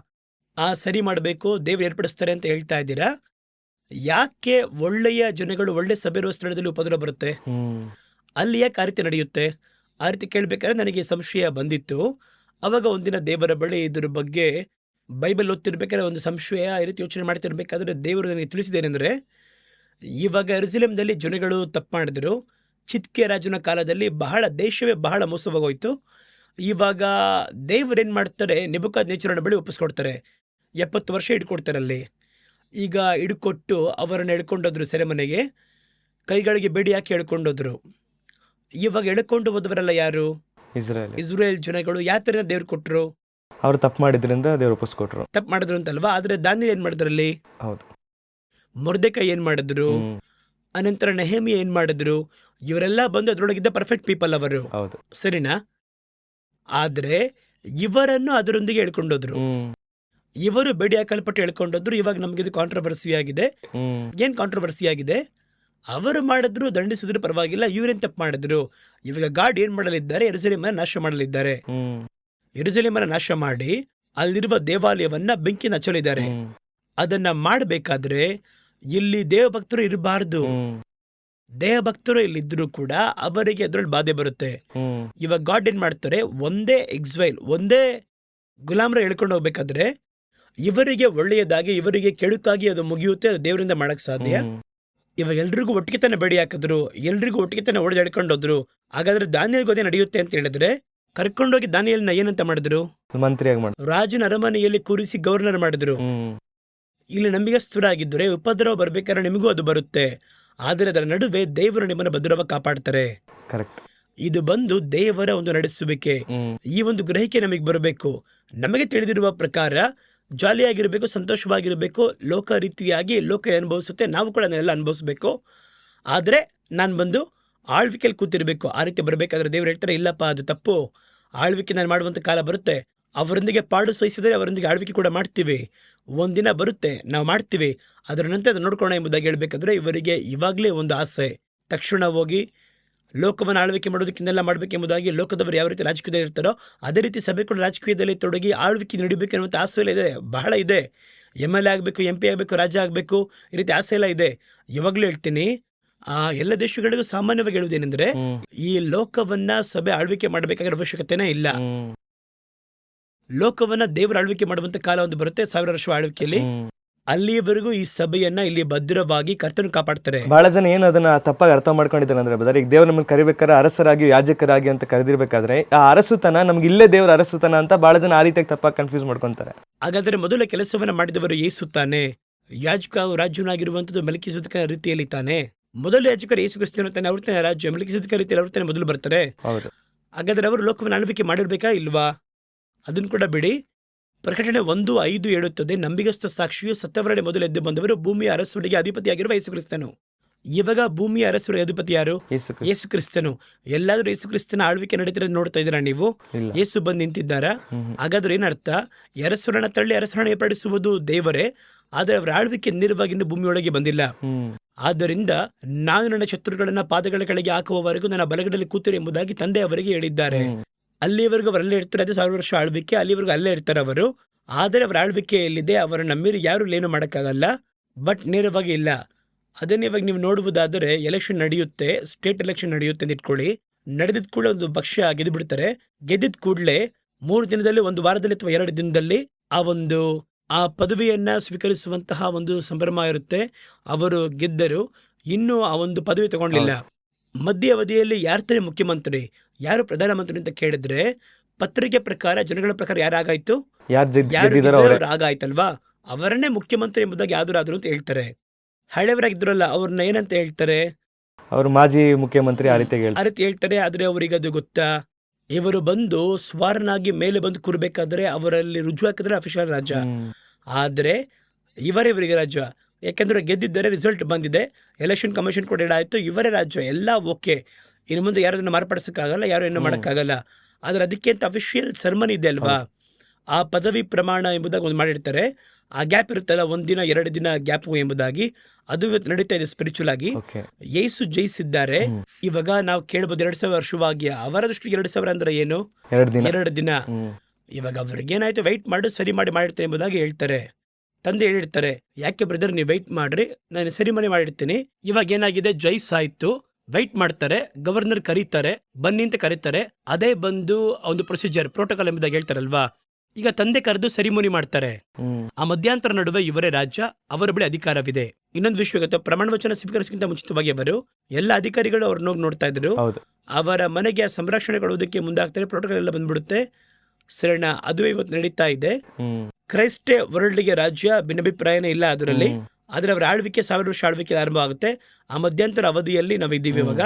ಸರಿ ಮಾಡಬೇಕು, ದೇವರು ಏರ್ಪಡಿಸ್ತಾರೆ ಅಂತ ಹೇಳ್ತಾ ಇದ್ದೀರಾ. ಯಾಕೆ ಒಳ್ಳೆಯ ಜನಗಳು ಒಳ್ಳೆ ಸಭೆ ಇರುವ ಸ್ಥಳದಲ್ಲಿ ಉಪದ್ರವ ಬರುತ್ತೆ? ಹ್ಮ್. ಅಲ್ಲಿ ಯಾಕೆ ಆ ರೀತಿ ನಡೆಯುತ್ತೆ? ಆ ರೀತಿ ಕೇಳಬೇಕಾದ್ರೆ ನನಗೆ ಸಂಶಯ ಬಂದಿತ್ತು. ಅವಾಗ ಒಂದಿನ ದೇವರ ಬಳಿ ಇದ್ರ ಬಗ್ಗೆ ಬೈಬಲ್ ಓದ್ತಿರ್ಬೇಕಾದ್ರೆ ಒಂದು ಸಂಶಯ ಈ ರೀತಿ ಯೋಚನೆ ಮಾಡ್ತಿರ್ಬೇಕಾದ್ರೆ ದೇವರು ನನಗೆ ತಿಳಿಸಿದೇನೆಂದರೆ, ಇವಾಗ ಯೆರೂಸಲೇಮಿನಲ್ಲಿ ಜನಗಳು ತಪ್ಪು ಮಾಡಿದ್ರು. ಚಿದ್ಕೀಯ ರಾಜನ ಕಾಲದಲ್ಲಿ ದೇಶವೇ ಬಹಳ ಮೋಸವಾಗೋಯ್ತು. ಇವಾಗ ದೇವರೇನು ಮಾಡ್ತಾರೆ, ನೆಬೂಕದ್ನೆಚ್ಚರನ ಬಳಿ ಒಪ್ಪಿಸ್ಕೊಡ್ತಾರೆ. 70 ವರ್ಷ ಹಿಡ್ಕೊಡ್ತಾರೆ ಅಲ್ಲಿ. ಈಗ ಹಿಡ್ಕೊಟ್ಟು ಅವರನ್ನು ಎಳ್ಕೊಂಡೋದ್ರು ಸೆರೆಮನೆಗೆ. ಕೈಗಳಿಗೆ ಬೇಡಿ ಹಾಕಿ ಎಳ್ಕೊಂಡೋದ್ರು. ಇವಾಗ ಎಳ್ಕೊಂಡು ಹೋದವರೆಲ್ಲ ಯಾರು? ಇಸ್ರೇಲ್ ಜನಗಳು. ಯಾವ ಥರ ದೇವ್ರು ಕೊಟ್ಟರು? ಅವ್ರು ತಪ್ಪು ಮಾಡಿದ್ರಿಂದ ದೇವ್ರು ಒಪ್ಪಿಸ್ಕೊಟ್ರು. ತಪ್ಪು ಮಾಡಿದ್ರು ಅಂತಲ್ವಾ? ಆದ್ರೆ ದಾನಿಯೇಲ್ ಏನ್ ಮಾಡಿದ್ರಲ್ಲಿ? ಹೌದು. ಮೊರ್ದೆಕೈ ಏನ್ ಮಾಡಿದ್ರು? ಹ್ಮ್. ಅನಂತರ ನೆಹೆಮೀಯ ಏನ್ ಮಾಡಿದ್ರು? ಇವರೆಲ್ಲ ಬಂದು ಅದ್ರೊಳಗಿದ್ದ ಪರ್ಫೆಕ್ಟ್ ಪೀಪಲ್ ಅವರು, ಹೌದು. ಸರಿನಾ? ಆದ್ರೆ ಇವರನ್ನು ಅದರೊಂದಿಗೆ ಎಳ್ಕೊಂಡೋದ್ರು. ಹ್ಮ್. ಇವರು ಬೇಡಿ ಹಾಕಲ್ಪಟ್ಟು ಎಳ್ಕೊಂಡೋದ್ರು. ಇವಾಗ ನಮ್ಗಿದು ಕಾಂಟ್ರವರ್ಸಿ ಆಗಿದೆ. ಹ್ಮ್. ಏನ್ ಕಾಂಟ್ರವರ್ಸಿ ಆಗಿದೆ? ಅವರು ಮಾಡಿದ್ರು, ದಂಡಿಸಿದ್ರು ಪರವಾಗಿಲ್ಲ, ಇವ್ರೇನ್ ತಪ್ಪು ಮಾಡಿದ್ರು? ಇವಾಗ ಗಾಡ್ ಏನ್ ಮಾಡಲಿದ್ದಾರೆ? ಯೆರೂಸಲೇಮನ್ನ ನಾಶ ಮಾಡಲಿದ್ದಾರೆ. ಹ್ಮ್. ಯೆರೂಸಲೇಮನ್ನ ನಾಶ ಮಾಡಿ ಅಲ್ಲಿರುವ ದೇವಾಲಯವನ್ನ ಬೆಂಕಿನ ಹಚ್ಚಲಿದ್ದಾರೆ. ಹ್ಮ್. ಅದನ್ನ ಮಾಡಬೇಕಾದ್ರೆ ಇಲ್ಲಿ ದೇವಭಕ್ತರು ಇರಬಾರ್ದು. ಹ್ಮ್. ದೇವಭಕ್ತರು ಇಲ್ಲಿದ್ರು ಕೂಡ ಅವರಿಗೆ ಅದ್ರಲ್ಲಿ ಬಾಧೆ ಬರುತ್ತೆ. ಹ್ಮ್. ಇವಾಗ ಗಾಡ್ ಏನ್ ಮಾಡ್ತಾರೆ, ಒಂದೇ ಎಕ್ಸ್ವೈಲ್, ಒಂದೇ ಗುಲಾಮ್ರ ಹೇಳ್ಕೊಂಡು ಹೋಗ್ಬೇಕಾದ್ರೆ ಇವರಿಗೆ ಒಳ್ಳೆಯದಾಗಿ ಇವರಿಗೆ ಕೆಡುಕಾಗಿ ಅದು ಮುಗಿಯುತ್ತೆ. ಅದು ದೇವರಿಂದ ಮಾಡಕ್ ಸಾಧ್ಯ? ಹ್ಮ್. ಇವಾಗ ಎಲ್ರಿಗೂ ಒಟ್ಟಿಗೆ ತಾನೆ ಬೇಡಿ ಹಾಕಿದ್ರು, ಎಲ್ರಿಗೂ ಒಟ್ಟಿಗೆ ತಾನೆ ಹೊಡೆದು ಎಳ್ಕೊಂಡೋದ್ರು. ಹಾಗಾದ್ರೆ ದಾನಿಯೇಲ್ ಗೋದೆ ನಡೆಯುತ್ತೆ ಅಂತ ಹೇಳಿದ್ರೆ, ಕರ್ಕೊಂಡೋಗಿ ದಾನಿಯೇಲನ್ನ ಏನಂತ ಮಾಡಿದ್ರು? ಮಂತ್ರಿಯಾಗಿ ಮಾಡ ರಾಜನ ಅರಮನೆಯಲ್ಲಿ ಕೂರಿಸಿ ಗವರ್ನರ್ ಮಾಡಿದ್ರು. ಹ್ಮ್. ಇಲ್ಲಿ ನಂಬಿಗಸ್ತರಾಗಿದ್ದರೆ ಉಪದ್ರವ ಬರ್ಬೇಕಾದ್ರೆ ನಿಮಗೂ ಅದು ಬರುತ್ತೆ. ಆದರೆ ಅದರ ನಡುವೆ ದೇವರು ನಿಮ್ಮನ್ನು ಭದ್ರವಾಗಿ ಕಾಪಾಡ್ತಾರೆ. ಕರೆಕ್ಟ್. ಇದು ಬಂದು ದೇವರ ಒಂದು ನಡೆಸುವಿಕೆ. ಹ್ಮ್. ಈ ಒಂದು ಗ್ರಹಿಕೆ ನಮಗೆ ಬರಬೇಕು. ನಮಗೆ ತಿಳಿದಿರುವ ಪ್ರಕಾರ ಜಾಲಿಯಾಗಿರಬೇಕು, ಸಂತೋಷವಾಗಿರಬೇಕು. ಲೋಕ ರೀತಿಯಾಗಿ ಲೋಕ ಅನುಭವಿಸುತ್ತೆ, ನಾವು ಕೂಡ ಅದನ್ನೆಲ್ಲ ಅನುಭವಿಸ್ಬೇಕು. ಆದರೆ ನಾನು ಬಂದು ಆಳ್ವಿಕೆಯಲ್ಲಿ ಕೂತಿರ್ಬೇಕು. ಆ ರೀತಿ ಬರಬೇಕಾದ್ರೆ ದೇವ್ರು ಹೇಳ್ತಾರೆ, ಇಲ್ಲಪ್ಪ ಅದು ತಪ್ಪು, ಆಳ್ವಿಕೆ ನಾನು ಮಾಡುವಂಥ ಕಾಲ ಬರುತ್ತೆ. ಅವರೊಂದಿಗೆ ಪಾಡು ಸಹಿಸಿದರೆ ಅವರೊಂದಿಗೆ ಆಳ್ವಿಕೆ ಕೂಡ ಮಾಡ್ತೀವಿ. ಒಂದಿನ ಬರುತ್ತೆ ನಾವು ಮಾಡ್ತೀವಿ, ಅದರ ನಂತರ ಅದು ನೋಡ್ಕೊಳ್ಳೋಣ ಎಂಬುದಾಗಿ ಹೇಳ್ಬೇಕಾದ್ರೆ ಇವರಿಗೆ ಇವಾಗಲೇ ಒಂದು ಆಸೆ. ತಕ್ಷಣ ಹೋಗಿ ಲೋಕವನ್ನು ಆಳ್ವಿಕೆ ಮಾಡೋದಕ್ಕಿನ್ನೆಲ್ಲ ಮಾಡಬೇಕೆಂಬುದಾಗಿ ಲೋಕದವರು ಯಾವ ರೀತಿ ರಾಜಕೀಯದಲ್ಲಿ ಇರ್ತಾರೋ ಅದೇ ರೀತಿ ಸಭೆ ಕೂಡ ರಾಜಕೀಯದಲ್ಲಿ ತೊಡಗಿ ಆಳ್ವಿಕೆ ನಡಿಬೇಕು ಅನ್ನುವಂಥ ಆಸೆ ಎಲ್ಲ ಇದೆ, ಬಹಳ ಇದೆ. MLA ಆಗಬೇಕು, MP ಆಗಬೇಕು, ರಾಜ್ಯ ಆಗಬೇಕು, ಈ ರೀತಿ ಆಸೆ ಎಲ್ಲ ಇದೆ. ಇವಾಗಲೂ ಹೇಳ್ತೀನಿ, ಎಲ್ಲ ದೇಶಗಳಿಗೂ ಸಾಮಾನ್ಯವಾಗಿ ಹೇಳುವುದೇನೆಂದ್ರೆ, ಹ್ಮ್. ಈ ಲೋಕವನ್ನ ಸಭೆ ಆಳ್ವಿಕೆ ಮಾಡಬೇಕಾಗಿರೋ ಅವಶ್ಯಕತೆನೇ ಇಲ್ಲ. ಹ್ಮ್. ಲೋಕವನ್ನ ದೇವರ ಆಳ್ವಿಕೆ ಮಾಡುವಂತ ಕಾಲ ಒಂದು ಬರುತ್ತೆ, 1000 ವರ್ಷ ಆಳ್ವಿಕೆಯಲ್ಲಿ. ಹ್ಮ್. ಅಲ್ಲಿಯವರೆಗೂ ಈ ಸಭೆಯನ್ನ ಇಲ್ಲಿ ಭದ್ರವಾಗಿ ಕರ್ತನು ಕಾಪಾಡ್ತಾರೆ. ಬಹಳ ಜನ ಏನು ಅದನ್ನ ತಪ್ಪಾಗಿ ಅರ್ಥ ಮಾಡ್ಕೊಂಡಿದ್ದಾರೆ ಅಂದ್ರೆ ಬ್ರದರ್, ಈಗ ದೇವ್ರು ನಮ್ಮನ್ನು ಕರಿಬೇಕಾದ್ರೆ ಅರಸರಾಗಿ ಯಾಜಕರಾಗಿ ಅಂತ ಕರೆದಿರ್ಬೇಕಾದ್ರೆ ಆ ಅರಸುತನ ನಮ್ಗೆ ಇಲ್ಲೇ ದೇವ್ರ ಅರಸುತನ ಅಂತ ಬಹಳ ಜನ ಆ ರೀತಿಯಾಗಿ ತಪ್ಪಾಗಿ ಕನ್ಫ್ಯೂಸ್ ಮಾಡ್ಕೊಂತಾರೆ. ಹಾಗಾದ್ರೆ ಮೊದಲ ಕೆಲಸವನ್ನ ಮಾಡಿದವರು ಯೇಸು ತಾನೆ. ಯಾಜಕ ರಾಜನಾಗಿರುವಂತದ್ದು ಮೆಲ್ಕಿಸೆದೇಕನ ರೀತಿಯಲ್ಲಿ ತಾನೆ. ಮೊದಲು ಯಾಜಕರು ಯೇಸು ಕ್ರಿಸ್ತನು ತಾನೆ, ಅವ್ರ ತಾನೆ ರಾಜ್ಯ. ಮೆಲ್ಕಿಸೆದೇಕನ ರೀತಿಯಲ್ಲಿ ಅವ್ರ ತಾನೆ ಮೊದಲು ಬರ್ತಾರೆ. ಹೌದು. ಹಾಗಾದ್ರೆ ಅವರು ಲೋಕವನ್ನು ಆಳ್ವಿಕೆ ಮಾಡಿರ್ಬೇಕಾ ಇಲ್ವಾ? ಅದನ್ನು ಕೂಡ ಬಿಡಿ. ಪ್ರಕಟಣೆ 1:5 ಹೇಳುತ್ತದೆ, ನಂಬಿಗಸ್ತ ಸಾಕ್ಷಿಯು ಸತ್ತವರಡೆ ಮೊದಲು ಎದ್ದು ಬಂದವರು ಭೂಮಿಯ ಅರಸುಡಿಗೆ ಅಧಿಪತಿಯಾಗಿರುವ ಯೇಸು ಕ್ರಿಸ್ತನು. ಇವಾಗ ಭೂಮಿಯ ಅರಸುಡಿಗೆ ಅಧಿಪತಿ ಯಾರು? ಯೇಸು ಕ್ರಿಸ್ತನು. ಎಲ್ಲಾದ್ರೂ ಯೇಸು ಕ್ರಿಸ್ತನ ಆಳ್ವಿಕೆ ನಡೀತಿರೋದು ನೋಡ್ತಾ ಇದ್ದೀರಾ ನೀವು? ಯೇಸು ಬಂದು ನಿಂತಿದ್ದಾರಾ? ಹಾಗಾದ್ರೆ ಏನರ್ಥ? ಅರಸರನ್ನ ತಳ್ಳಿ ಅರಸರನ್ನ ಏರ್ಪಡಿಸುವುದು ದೇವರೇ, ಆದರೆ ಅವರ ಆಳ್ವಿಕೆ ನೇರವಾಗಿ ಇನ್ನು ಭೂಮಿಯೊಳಗೆ ಬಂದಿಲ್ಲ. ಆದ್ದರಿಂದ ನಾನು ನನ್ನ ಶತ್ರುಗಳನ್ನ ಪಾದಗಳ ಕೆಳಗೆ ಹಾಕುವವರೆಗೂ ನನ್ನ ಬಲಗಡೆಯಲ್ಲಿ ಕೂತಿರು ಎಂಬುದಾಗಿ ತಂದೆ ಅವರಿಗೆ ಹೇಳಿದ್ದಾರೆ. ಅಲ್ಲಿವರೆಗೂ ಅವರಲ್ಲೇ ಇರ್ತಾರೆ. ಅದು 1000 ವರ್ಷ ಆಳ್ವಿಕೆ, ಅಲ್ಲಿವರೆಗೂ ಅಲ್ಲೇ ಇರ್ತಾರೆ ಅವರು. ಆದರೆ ಅವರ ಆಳ್ವಿಕೆ ಎಲ್ಲಿದೆ, ಅವರನ್ನ ಮೀರಿ ಯಾರು ಏನು ಮಾಡೋಕ್ಕಾಗಲ್ಲ. ಬಟ್ ನೇರವಾಗಿ ಇಲ್ಲ. ಅದನ್ನೇ ಇವಾಗ ನೀವು ನೋಡುವುದಾದರೆ, ಎಲೆಕ್ಷನ್ ನಡೆಯುತ್ತೆ, ಸ್ಟೇಟ್ ಎಲೆಕ್ಷನ್ ನಡೆಯುತ್ತೆ ಅಂತ ಇಟ್ಕೊಳ್ಳಿ. ನಡೆದಿದ್ ಕೂಡ ಒಂದು ಪಕ್ಷ ಗೆದ್ದು ಬಿಡ್ತಾರೆ. ಗೆದ್ದಿದ್ ಕೂಡಲೇ 3 ದಿನದಲ್ಲಿ, 1 ವಾರದಲ್ಲಿ ಅಥವಾ 2 ದಿನದಲ್ಲಿ ಆ ಪದವಿಯನ್ನ ಸ್ವೀಕರಿಸುವಂತಹ ಒಂದು ಸಂಭ್ರಮ ಇರುತ್ತೆ. ಅವರು ಗೆದ್ದರು, ಇನ್ನೂ ಆ ಒಂದು ಪದವಿ ತಗೊಂಡಿಲ್ಲ. ಮಧ್ಯವಧಿಯಲ್ಲಿ ಯಾರು ತಾನೇ ಮುಖ್ಯಮಂತ್ರಿ, ಯಾರು ಪ್ರಧಾನಮಂತ್ರಿ ಅಂತ ಕೇಳಿದ್ರೆ ಪತ್ರಿಕೆ ಪ್ರಕಾರ, ಜನಗಳ ಪ್ರಕಾರ ಯಾರಾಗಾಯ್ತು, ಯಾರು ಯಾರು ಗೆದ್ದಿದಾರೋ ಅವರೇ. ಅವ್ರು ಆಗಾಯ್ತಲ್ವಾ, ಅವರನ್ನೇ ಮುಖ್ಯಮಂತ್ರಿ ಎಂಬುದಾಗಿ ಯಾವ್ದಾದ್ರು ಅಂತ ಹೇಳ್ತಾರೆ. ಹಳೆಯವರಾಗಿದ್ರಲ್ಲ ಅವ್ರನ್ನ ಏನಂತ ಹೇಳ್ತಾರೆ, ಅವ್ರು ಮಾಜಿ ಮುಖ್ಯಮಂತ್ರಿ ಆ ರೀತಿ ಆ ಹೇಳ್ತಾರೆ. ರೀತಿ ಹೇಳ್ತಾರೆ. ಆದ್ರೆ ಅವರಿಗೆ ಅದು ಗೊತ್ತಾ, ಇವರು ಬಂದು ಸ್ವಾರನಾಗಿ ಮೇಲೆ ಬಂದು ಕೂರ್ಬೇಕಾದ್ರೆ ಅವರಲ್ಲಿ ರುಜು ಹಾಕಿದ್ರೆ ಅಫಿಷಿಯಲ್ ರಾಜ್ಯ, ಹ್ಮ್. ಆದ್ರೆ ಇವರಿಗೆ ರಾಜ್ಯ. ಯಾಕಂದ್ರೆ ಗೆದ್ದಿದ್ದಾರೆ, ರಿಸಲ್ಟ್ ಬಂದಿದೆ, ಎಲೆಕ್ಷನ್ ಕಮಿಷನ್ ಕೂಡ ಆಯ್ತು, ಇವರೇ ರಾಜ್ಯ, ಎಲ್ಲ ಓಕೆ. ಇನ್ನು ಮುಂದೆ ಯಾರದನ್ನ ಮಾರ್ಪಡಿಸೋಕ್ಕಾಗಲ್ಲ, ಯಾರು ಏನು ಮಾಡೋಕ್ಕಾಗಲ್ಲ. ಆದ್ರೆ ಅದಕ್ಕೆ ಅಂತ ಅಫಿಷಿಯಲ್ ಸೆರೆಮನಿ ಇದೆ ಅಲ್ವಾ, ಆ ಪದವಿ ಪ್ರಮಾಣ ಎಂಬುದಾಗಿ ಒಂದು ಮಾಡಿರ್ತಾರೆ. ಆ ಗ್ಯಾಪ್ ಇರುತ್ತಲ್ಲ, 1 ದಿನ 2 ದಿನ ಗ್ಯಾಪ್ ಎಂಬುದಾಗಿ, ಅದು ಇವತ್ತು ನಡೀತಾ ಇದೆ ಸ್ಪಿರಿಚುವಲ್ ಆಗಿ. ಓಕೆ. ಯೇಸು ಜಯಿಸಿದ್ದಾರೆ. ಇವಾಗ ನಾವು ಕೇಳ್ಬೋದು 2000 ವರ್ಷವಾಗಿ, ಅವರ ದೃಷ್ಟಿಗೆ 2000 ಅಂದ್ರೆ ಏನು, 2 ದಿನ. 2 ದಿನ. ಹ್ಮ್. ಇವಾಗ ಅವ್ರಿಗೇನಾಯ್ತು, ವೆಯ್ಟ್ ಮಾಡಿ ಸರಿ ಮಾಡಿರ್ತೀನಿ ಎಂಬುದಾಗಿ ಹೇಳ್ತಾರೆ. ತಂದೆ ಹೇಳಿರ್ತಾರೆ, ಯಾಕೆ ಬ್ರದರ್ ನೀವು ವೆಯ್ಟ್ ಮಾಡ್ರಿ, ನಾನು ಸರಿಮನಿ ಮಾಡಿರ್ತೀನಿ. ಇವಾಗ ಏನಾಗಿದೆ, ಜೈಸ್ ಆಯ್ತು, ವೆಯ್ಟ್ ಮಾಡ್ತಾರೆ, ಗವರ್ನರ್ ಕರೀತಾರೆ, ಬನ್ನಿ ಅಂತ ಕರೀತಾರೆ. ಅದೇ ಬಂದು ಒಂದು ಪ್ರೊಸೀಜರ್, ಪ್ರೋಟೋಕಾಲ್ ಎಂಬುದಾಗಿ ಹೇಳ್ತಾರಲ್ವಾ. ಈಗ ತಂದೆ ಕರೆದು ಸರಿಮನಿ ಮಾಡ್ತಾರೆ. ಹ್ಮ್. ಆ ಮಧ್ಯಂತರ ನಡುವೆ ಇವರೇ ರಾಜ್ಯ, ಅವರ ಬಳಿ ಅಧಿಕಾರವಿದೆ. ಇನ್ನೊಂದು ವಿಷಯ ಗೊತ್ತಾ, ಪ್ರಮಾಣ ವಚನ ಸ್ವೀಕರಿಸಕ್ಕಿಂತ ಮುಂಚಿತವಾಗಿ ಅವರು ಎಲ್ಲ ಅಧಿಕಾರಿಗಳು ಅವ್ರನ್ನ ಹೋಗಿ ನೋಡ್ತಾ ಇದ್ರು. ಹೌದು. ಅವರ ಮನೆಗೆ ಸಂರಕ್ಷಣೆ ಕೊಡುವುದಕ್ಕೆ ಮುಂದಾಗ್ತಾರೆ, ಪ್ರೋಟೋಕಾಲ್ ಎಲ್ಲ ಬಂದ್ಬಿಡುತ್ತೆ. ಸರಿನಾ, ಅದು ಇವತ್ತು ನಡೀತಾ ಇದೆ. ಹ್ಮ್. ಕ್ರೈಸ್ಟೇ ವರ್ಲ್ಡ್ಗೆ ರಾಜ್ಯ, ಭಿನ್ನಾಭಿಪ್ರಾಯನೇ ಇಲ್ಲ ಅದರಲ್ಲಿ. ಆದ್ರೆ ಅವರ ಆಳ್ವಿಕೆ 1000 ವರ್ಷ ಆಳ್ವಿಕೆ ಆರಂಭ ಆಗುತ್ತೆ. ಆ ಮಧ್ಯಂತರ ಅವಧಿಯಲ್ಲಿ ನಾವು ಇದ್ದೀವಿ. ಇವಾಗ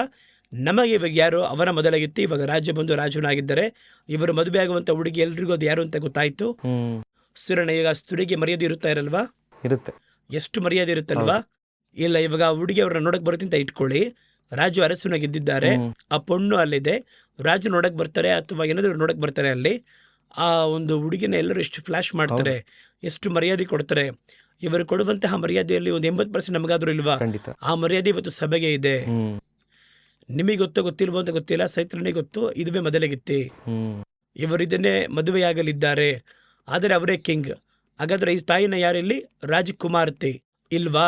ನಮಗೆ ಇವಾಗ ಯಾರು ಅವರ ಮೊದಲಾಗಿತ್ತು, ಇವಾಗ ರಾಜ್ಯ ಬಂದು ರಾಜನಾಗಿದ್ದಾರೆ. ಇವರು ಮದುವೆ ಆಗುವಂತ ಹುಡುಗಿ ಎಲ್ರಿಗೂ ಅದು ಯಾರು ಅಂತ ಗೊತ್ತಾಯ್ತು. ಹ್ಮ್. ಸುರಣ, ಈಗ ಸ್ತ್ರೀಗೆ ಮರ್ಯಾದೆ ಇರುತ್ತಾ ಇರಲ್ವಾ, ಇರುತ್ತೆ. ಎಷ್ಟು ಮರ್ಯಾದೆ ಇರುತ್ತಲ್ವಾ. ಇಲ್ಲ, ಇವಾಗ ಆ ಹುಡುಗಿ ಅವ್ರನ್ನ ನೋಡಕ್ ಬರುತ್ತೆ ಅಂತ ಇಟ್ಕೊಳ್ಳಿ, ರಾಜು ಅರಸನ ಗೆದ್ದಿದ್ದಾರೆ, ಆ ಪೊಣ್ಣು ಅಲ್ಲಿದೆ, ರಾಜು ನೋಡಕ್ ಬರ್ತಾರೆ ಅಥವಾ ಏನಾದ್ರು ನೋಡಕ್ ಬರ್ತಾರೆ, ಅಲ್ಲಿ ಆ ಒಂದು ಹುಡುಗಿನ ಎಲ್ಲರೂ ಎಷ್ಟು ಫ್ಲಾಶ್ ಮಾಡ್ತಾರೆ, ಎಷ್ಟು ಮರ್ಯಾದೆ ಕೊಡ್ತಾರೆ. ಇವರು ಕೊಡುವಂತಹ ಮರ್ಯಾದೆಯಲ್ಲಿ ಒಂದು 80% ನಮಗಾದ್ರೂ ಇಲ್ವಾ, ಖಂಡಿತ. ಆ ಮರ್ಯಾದೆ ಇವತ್ತು ಸಭೆಗೆ ಇದೆ. ಹ್ಮ್. ನಿಮಗೆ ಗೊತ್ತೋ ಗೊತ್ತಿಲ್ವೋ ಅಂತ ಗೊತ್ತಿಲ್ಲ, ಸೈತ್ರನಿಗೆ ಗೊತ್ತು, ಇದುವೇ ಮೊದಲಿಗಿತ್ತಿ. ಹ್ಮ್. ಇವರು ಇದನ್ನೇ ಮದುವೆಯಾಗಲಿದ್ದಾರೆ, ಆದರೆ ಅವರೇ ಕಿಂಗ್. ಹಾಗಾದ್ರೆ ಈ ತಾಯಿನ ಯಾರಿಲ್ಲಿ, ರಾಜಕುಮಾರ್ತಿ ಇಲ್ವಾ.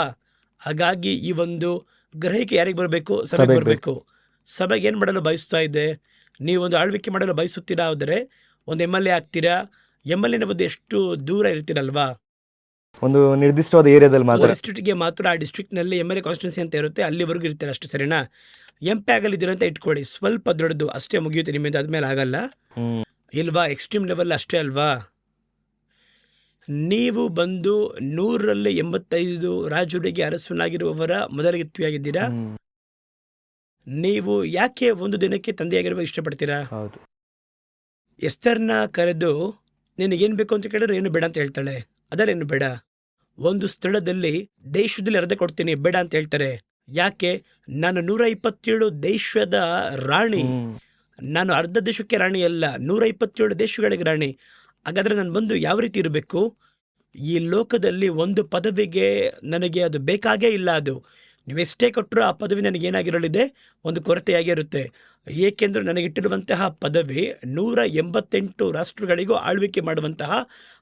ಹಾಗಾಗಿ ಈ ಒಂದು ಗ್ರಹಿಕೆ ಯಾರಿಗೆ ಬರಬೇಕು, ಸಭೆಗೆ ಬರಬೇಕು. ಸಭೆಗೆ ಏನು ಮಾಡಲು ಬಯಸ್ತಾ ಇದೆ, ನೀವೊಂದು ಆಳ್ವಿಕೆ ಮಾಡಲು ಬಯಸುತ್ತೀರಾ, ಆದರೆ ಒಂದು MLA ಆಗ್ತೀರಾ, MLA ಒಂದು ಎಷ್ಟು ದೂರ ಇರ್ತೀರಲ್ವಾ, ಒಂದು ನಿರ್ದಿಷ್ಟವಾದ ಏರಿಯಾದಲ್ಲಿ ಮಾತ್ರ. ಡಿಸ್ಟ್ರಿಕ್ಟ್ಗೆ ಮಾತ್ರ, ಆ ಡಿಸ್ಟ್ರಿಕ್ಟ್ನಲ್ಲಿ MLA ಕಾನ್ಸ್ಟಿಟ್ಯೂನ್ಸಿ ಅಂತ ಇರುತ್ತೆ, ಅಲ್ಲಿವರೆಗೂ ಇರ್ತೀರ ಅಷ್ಟೇ. ಸರಿನಾ, MP ಆಗಲಿದ್ದೀರ ಅಂತ ಇಟ್ಕೊಳ್ಳಿ, ಸ್ವಲ್ಪ ದೊಡ್ಡದು ಅಷ್ಟೇ ಮುಗಿಯುತ್ತೆ ನಿಮ್ಮಿಂದ, ಆದ್ಮೇಲೆ ಆಗಲ್ಲ ಹ್ಮ್. ಇಲ್ವಾ. ಎಕ್ಸ್ಟ್ರೀಮ್ ಲೆವೆಲ್ ಅಷ್ಟೇ ಅಲ್ವಾ. ನೀವು ಬಂದು 100ರಲ್ಲಿ 85 ರಾಜರಿಗೆ ಅರಸನಾಗಿರುವವರ ಮೊದಲಿಗಿತ್ತಿಯಾಗಿದ್ದೀರಾ. ಹ್ಮ್. ನೀವು ಯಾಕೆ ಒಂದು ದಿನಕ್ಕೆ ತಂದೆಯಾಗಿರುವ ಇಷ್ಟಪಡ್ತೀರಾ. ಹೌದು. ಎಸ್ತರ್ನ ಕರೆದು ನಿನಗೇನು ಬೇಕು ಅಂತ ಕೇಳಿದ್ರೆ ಏನು ಬೇಡ ಅಂತ ಹೇಳ್ತಾಳೆ. ಅದಲ್ಲೇನು ಬೇಡ, ಒಂದು ಸ್ಥಳದಲ್ಲಿ ದೇಶದಲ್ಲಿ ಅರ್ಧ ಕೊಡ್ತೀನಿ, ಬೇಡ ಅಂತ ಹೇಳ್ತಾರೆ. ಯಾಕೆ, ನಾನು 127 ದೇಶದ ರಾಣಿ, ಹ್ಮ್. ನಾನು ಅರ್ಧ ದೇಶಕ್ಕೆ ರಾಣಿ ಅಲ್ಲ, 127 ದೇಶಗಳಿಗೆ ರಾಣಿ. ಹಾಗಾದ್ರೆ ನಾನು ಬಂದು ಯಾವ ರೀತಿ ಇರಬೇಕು, ಈ ಲೋಕದಲ್ಲಿ ಒಂದು ಪದವಿಗೆ ನನಗೆ ಅದು ಬೇಕಾಗೇ ಇಲ್ಲ. ಅದು ನೀವೆಷ್ಟೇ ಕೊಟ್ಟರು ಆ ಪದವಿ ನನಗೇನಾಗಿರಲಿದೆ, ಒಂದು ಕೊರತೆಯಾಗೇ ಇರುತ್ತೆ. ಏಕೆಂದರೆ ನನಗಿಟ್ಟಿರುವಂತಹ ಪದವಿ 188 ರಾಷ್ಟ್ರಗಳಿಗೂ ಆಳ್ವಿಕೆ ಮಾಡುವಂತಹ,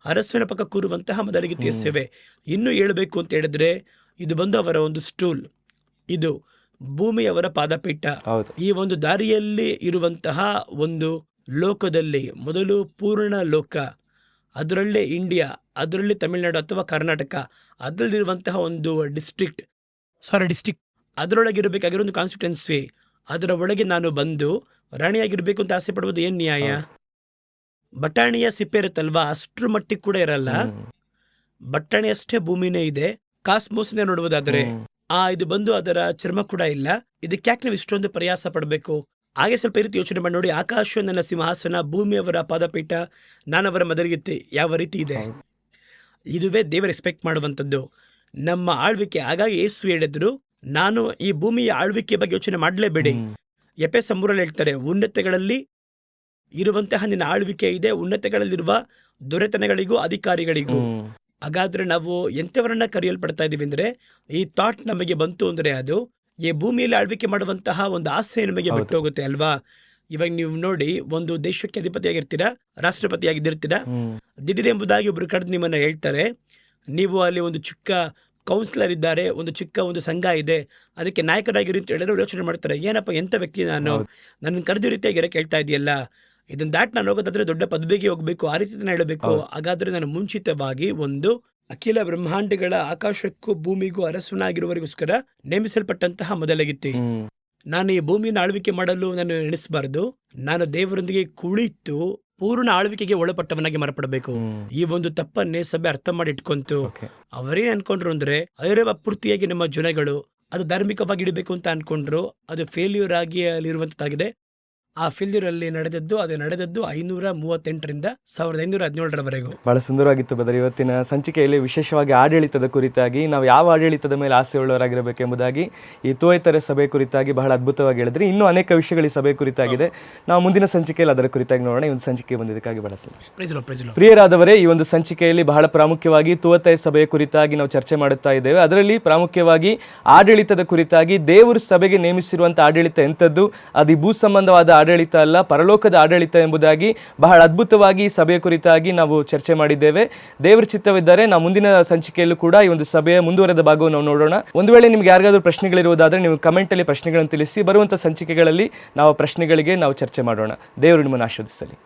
ಅರಸನ ಪಕ್ಕ ಕೂರುವಂತಹ ಮೊದಲಿಗಿತ್ತಿಯ ಸೇವೆ. ಇನ್ನೂ ಹೇಳಬೇಕು ಅಂತ ಹೇಳಿದ್ರೆ, ಇದು ಬಂದು ಅವರ ಒಂದು ಸ್ಟೂಲ್, ಇದು ಭೂಮಿಯವರ ಪಾದಪೀಠ. ಹೌದು. ಈ ಒಂದು ದಾರಿಯಲ್ಲಿ ಇರುವಂತಹ ಒಂದು ಲೋಕದಲ್ಲಿ ಮೊದಲು ಪೂರ್ಣ ಲೋಕ, ಅದರಲ್ಲೇ ಇಂಡಿಯಾ, ಅದರಲ್ಲಿ ತಮಿಳುನಾಡು ಅಥವಾ ಕರ್ನಾಟಕ, ಅದರಲ್ಲಿರುವಂತಹ ಒಂದು ಡಿಸ್ಟ್ರಿಕ್ಟ್, ಅದರೊಳಗಿರಬೇಕಾಗಿರೋ ಒಂದು ಕಾನ್ಸ್ಟಿಟ್ಯೂನ್ಸಿ, ಅದರ ಒಳಗೆ ನಾನು ಬಂದು ರಾಣಿಯಾಗಿರ್ಬೇಕು ಅಂತ ಆಸೆ ಪಡುವುದು ಏನು ನ್ಯಾಯ. ಬಟಾಣಿಯ ಸಿಪ್ಪೆ ಇರುತ್ತಲ್ವಾ, ಅಷ್ಟ್ರ ಮಟ್ಟಿಗೆ ಕೂಡ ಇರಲ್ಲ. ಬಟಾಣಿ ಅಷ್ಟೇ ಭೂಮಿನೇ ಇದೆ. ಕಾಸ್ಮೋಸ್ನೇ ನೋಡುವುದಾದರೆ ಇದು ಬಂದು ಅದರ ಚರ್ಮ ಕೂಡ ಇಲ್ಲ. ಇದಕ್ಕೆ ಯಾಕೆ ನೀವು ಇಷ್ಟೊಂದು ಪ್ರಯಾಸ ಪಡಬೇಕು. ಹಾಗೆ ಸ್ವಲ್ಪ ರೀತಿ ಯೋಚನೆ ಮಾಡಿ ನೋಡಿ, ಆಕಾಶ ನನ್ನ ಸಿಂಹಾಸನ, ಭೂಮಿಯವರ ಪಾದಪೀಠ, ನಾನವರ ಮೊದಲಿಗಿತ್ತಿ ಯಾವ ರೀತಿ ಇದೆ. ಇದುವೇ ದೇವರು ಎಕ್ಸ್ಪೆಕ್ಟ್ ಮಾಡುವಂಥದ್ದು, ನಮ್ಮ ಆಳ್ವಿಕೆ. ಹಾಗಾಗಿ ಯೇಸು ಹೇಳಿದ್ರು, ನಾನು ಈ ಭೂಮಿಯ ಆಳ್ವಿಕೆ ಬಗ್ಗೆ ಯೋಚನೆ ಮಾಡಲೇಬೇಡಿ. ಎಫೆಸ 3 ಹೇಳ್ತಾರೆ, ಉನ್ನತಗಳಲ್ಲಿ ಇರುವಂತಹ ನಿನ್ನ ಆಳ್ವಿಕೆ ಇದೆ, ಉನ್ನತಗಳಲ್ಲಿರುವ ದೊರೆತನಗಳಿಗೂ ಅಧಿಕಾರಿಗಳಿಗೂ. ಹಾಗಾದ್ರೆ ನಾವು ಎಂಥವರನ್ನ ಕರೆಯಲ್ಪಡ್ತಾ ಇದೀವಿ ಅಂದ್ರೆ, ಈ ಥಾಟ್ ನಮಗೆ ಬಂತು ಅಂದ್ರೆ ಅದು ಈ ಭೂಮಿಯಲ್ಲಿ ಆಳ್ವಿಕೆ ಮಾಡುವಂತಹ ಒಂದು ಆಸೆ ನಮಗೆ ಬಿಟ್ಟು ಹೋಗುತ್ತೆ ಅಲ್ವಾ. ಇವಾಗ ನೀವು ನೋಡಿ, ಒಂದು ದೇಶಕ್ಕೆ ಅಧಿಪತಿಯಾಗಿರ್ತೀರಾ, ರಾಷ್ಟ್ರಪತಿಯಾಗಿದ್ದಿರ್ತೀರಾ, ದಿಢೀರ್ ಎಂಬುದಾಗಿ ಒಬ್ರು ಕರೆದು ನಿಮ್ಮನ್ನ ಹೇಳ್ತಾರೆ, ನೀವು ಅಲ್ಲಿ ಒಂದು ಚಿಕ್ಕ ಕೌನ್ಸಿಲರ್ ಇದ್ದಾರೆ, ಒಂದು ಚಿಕ್ಕ ಒಂದು ಸಂಘ ಇದೆ, ಅದಕ್ಕೆ ನಾಯಕರಾಗಿರಿ ಅಂತ ಹೇಳಿದ್ರೆ ಯೋಚನೆ ಮಾಡ್ತಾರೆ, ಏನಪ್ಪ ಎಂಥ ವ್ಯಕ್ತಿ ನಾನು, ನನ್ನ ಕರೆದು ರೀತಿಯಾಗಿರೋ ಕೇಳ್ತಾ ಇದೆಯಲ್ಲ, ಇದನ್ನ ದಾಟ್ ನಾನು ಹೋಗೋದಾದ್ರೆ ದೊಡ್ಡ ಪದವಿಗೆ ಹೋಗ್ಬೇಕು, ಆ ರೀತಿ ಹೇಳಬೇಕು. ಹಾಗಾದ್ರೆ ನಾನು ಮುಂಚಿತವಾಗಿ ಒಂದು ಅಖಿಲ ಬ್ರಹ್ಮಾಂಡಗಳ ಆಕಾಶಕ್ಕೂ ಭೂಮಿಗೂ ಅರಸನಾಗಿರುವವರಿಗೋಸ್ಕರ ನೇಮಿಸಲ್ಪಟ್ಟಂತಹ ಮೊದಲಗಿತ್ತಿ. ನಾನು ಈ ಭೂಮಿಯನ್ನು ಆಳ್ವಿಕೆ ಮಾಡಲು ನಾನು ಎಣಿಸಬಾರದು, ನಾನು ದೇವರೊಂದಿಗೆ ಕುಳಿತು ಪೂರ್ಣ ಆಳ್ವಿಕೆಗೆ ಒಳಪಟ್ಟವನಾಗಿ ಮಾರ್ಪಡಬೇಕು. ಈ ಒಂದು ತಪ್ಪನ್ನೇ ಸಭೆ ಅರ್ಥ ಮಾಡಿ ಇಟ್ಕೊಂತು. ಅವರೇನ್ ಅನ್ಕೊಂಡ್ರು ಅಂದ್ರೆ ಅವರೇ ಪೂರ್ತಿಯಾಗಿ ನಮ್ಮ ಜನಗಳು ಅದು ಧಾರ್ಮಿಕವಾಗಿ ಇಡಬೇಕು ಅಂತ ಅನ್ಕೊಂಡ್ರು. ಅದು ಫೇಲ್ಯೂರ್ ಆಗಿ ಅಲ್ಲಿರುವಂತದ್ದಾಗಿದೆ. ಆ ಫೇಲ್ಯೂರ್ ಅಲ್ಲಿ ನಡೆದದ್ದು 538ರಿಂದ 1517ರವರೆಗೂ. ಬಹಳ ಸುಂದರವಾಗಿತ್ತು ಬದರ್. ಇವತ್ತಿನ ಸಂಚಿಕೆಯಲ್ಲಿ ವಿಶೇಷವಾಗಿ ಆಡಳಿತದ ಕುರಿತಾಗಿ ನಾವು ಯಾವ ಆಡಳಿತದ ಮೇಲೆ ಆಸೆ ಉಳ್ಳವರಾಗಿರಬೇಕೆಂಬುದಾಗಿ ಈ ತುಯತರ ಸಭೆ ಕುರಿತಾಗಿ ಬಹಳ ಅದ್ಭುತವಾಗಿ ಹೇಳಿದ್ರಿ. ಇನ್ನೂ ಅನೇಕ ವಿಷಯಗಳು ಈ ಸಭೆ ಕುರಿತಾಗಿದೆ. ನಾವು ಮುಂದಿನ ಸಂಚಿಕೆಯಲ್ಲಿ ಅದರ ಕುರಿತಾಗಿ ನೋಡೋಣ. ಈ ಒಂದು ಸಂಚಿಕೆ ಬಂದಿದ್ದಕ್ಕಾಗಿ ಬಹಳ ಸಂತೋಷ. ಪ್ರಿಯರಾದವರೇ, ಈ ಒಂದು ಸಂಚಿಕೆಯಲ್ಲಿ ಬಹಳ ಪ್ರಾಮುಖ್ಯವಾಗಿ ತುಯತರ ಸಭೆಯ ಕುರಿತಾಗಿ ನಾವು ಚರ್ಚೆ ಮಾಡುತ್ತಾ ಇದ್ದೇವೆ. ಅದರಲ್ಲಿ ಪ್ರಾಮುಖ್ಯವಾಗಿ ಆಡಳಿತದ ಕುರಿತಾಗಿ ದೇವರು ಸಭೆಗೆ ನೇಮಿಸಿರುವಂಥ ಆಡಳಿತ ಎಂಥದ್ದು, ಅದು ಭೂ ಸಂಬಂಧವಾದ ಆಡಳಿತ ಅಲ್ಲ, ಪರಲೋಕದ ಆಡಳಿತ ಎಂಬುದಾಗಿ ಬಹಳ ಅದ್ಭುತವಾಗಿ ಈ ಸಭೆಯ ಕುರಿತಾಗಿ ನಾವು ಚರ್ಚೆ ಮಾಡಿದ್ದೇವೆ. ದೇವರ ಚಿತ್ತವಿದ್ದರೆ ನಾವು ಮುಂದಿನ ಸಂಚಿಕೆಯಲ್ಲೂ ಕೂಡ ಈ ಒಂದು ಸಭೆಯ ಮುಂದುವರೆದ ಭಾಗವನ್ನು ನಾವು ನೋಡೋಣ. ಒಂದು ವೇಳೆ ನಿಮ್ಗೆ ಯಾರಿಗಾದ್ರೂ ಪ್ರಶ್ನೆಗಳಿರುವುದಾದರೆ ನೀವು ಕಮೆಂಟ್ ಅಲ್ಲಿ ಪ್ರಶ್ನೆಗಳನ್ನು ತಿಳಿಸಿ. ಬರುವಂಥ ಸಂಚಿಕೆಗಳಲ್ಲಿ ನಾವು ಪ್ರಶ್ನೆಗಳಿಗೆ ನಾವು ಚರ್ಚೆ ಮಾಡೋಣ. ದೇವರು ನಿಮ್ಮನ್ನು ಆಶೀರ್ವದಿಸಲಿ.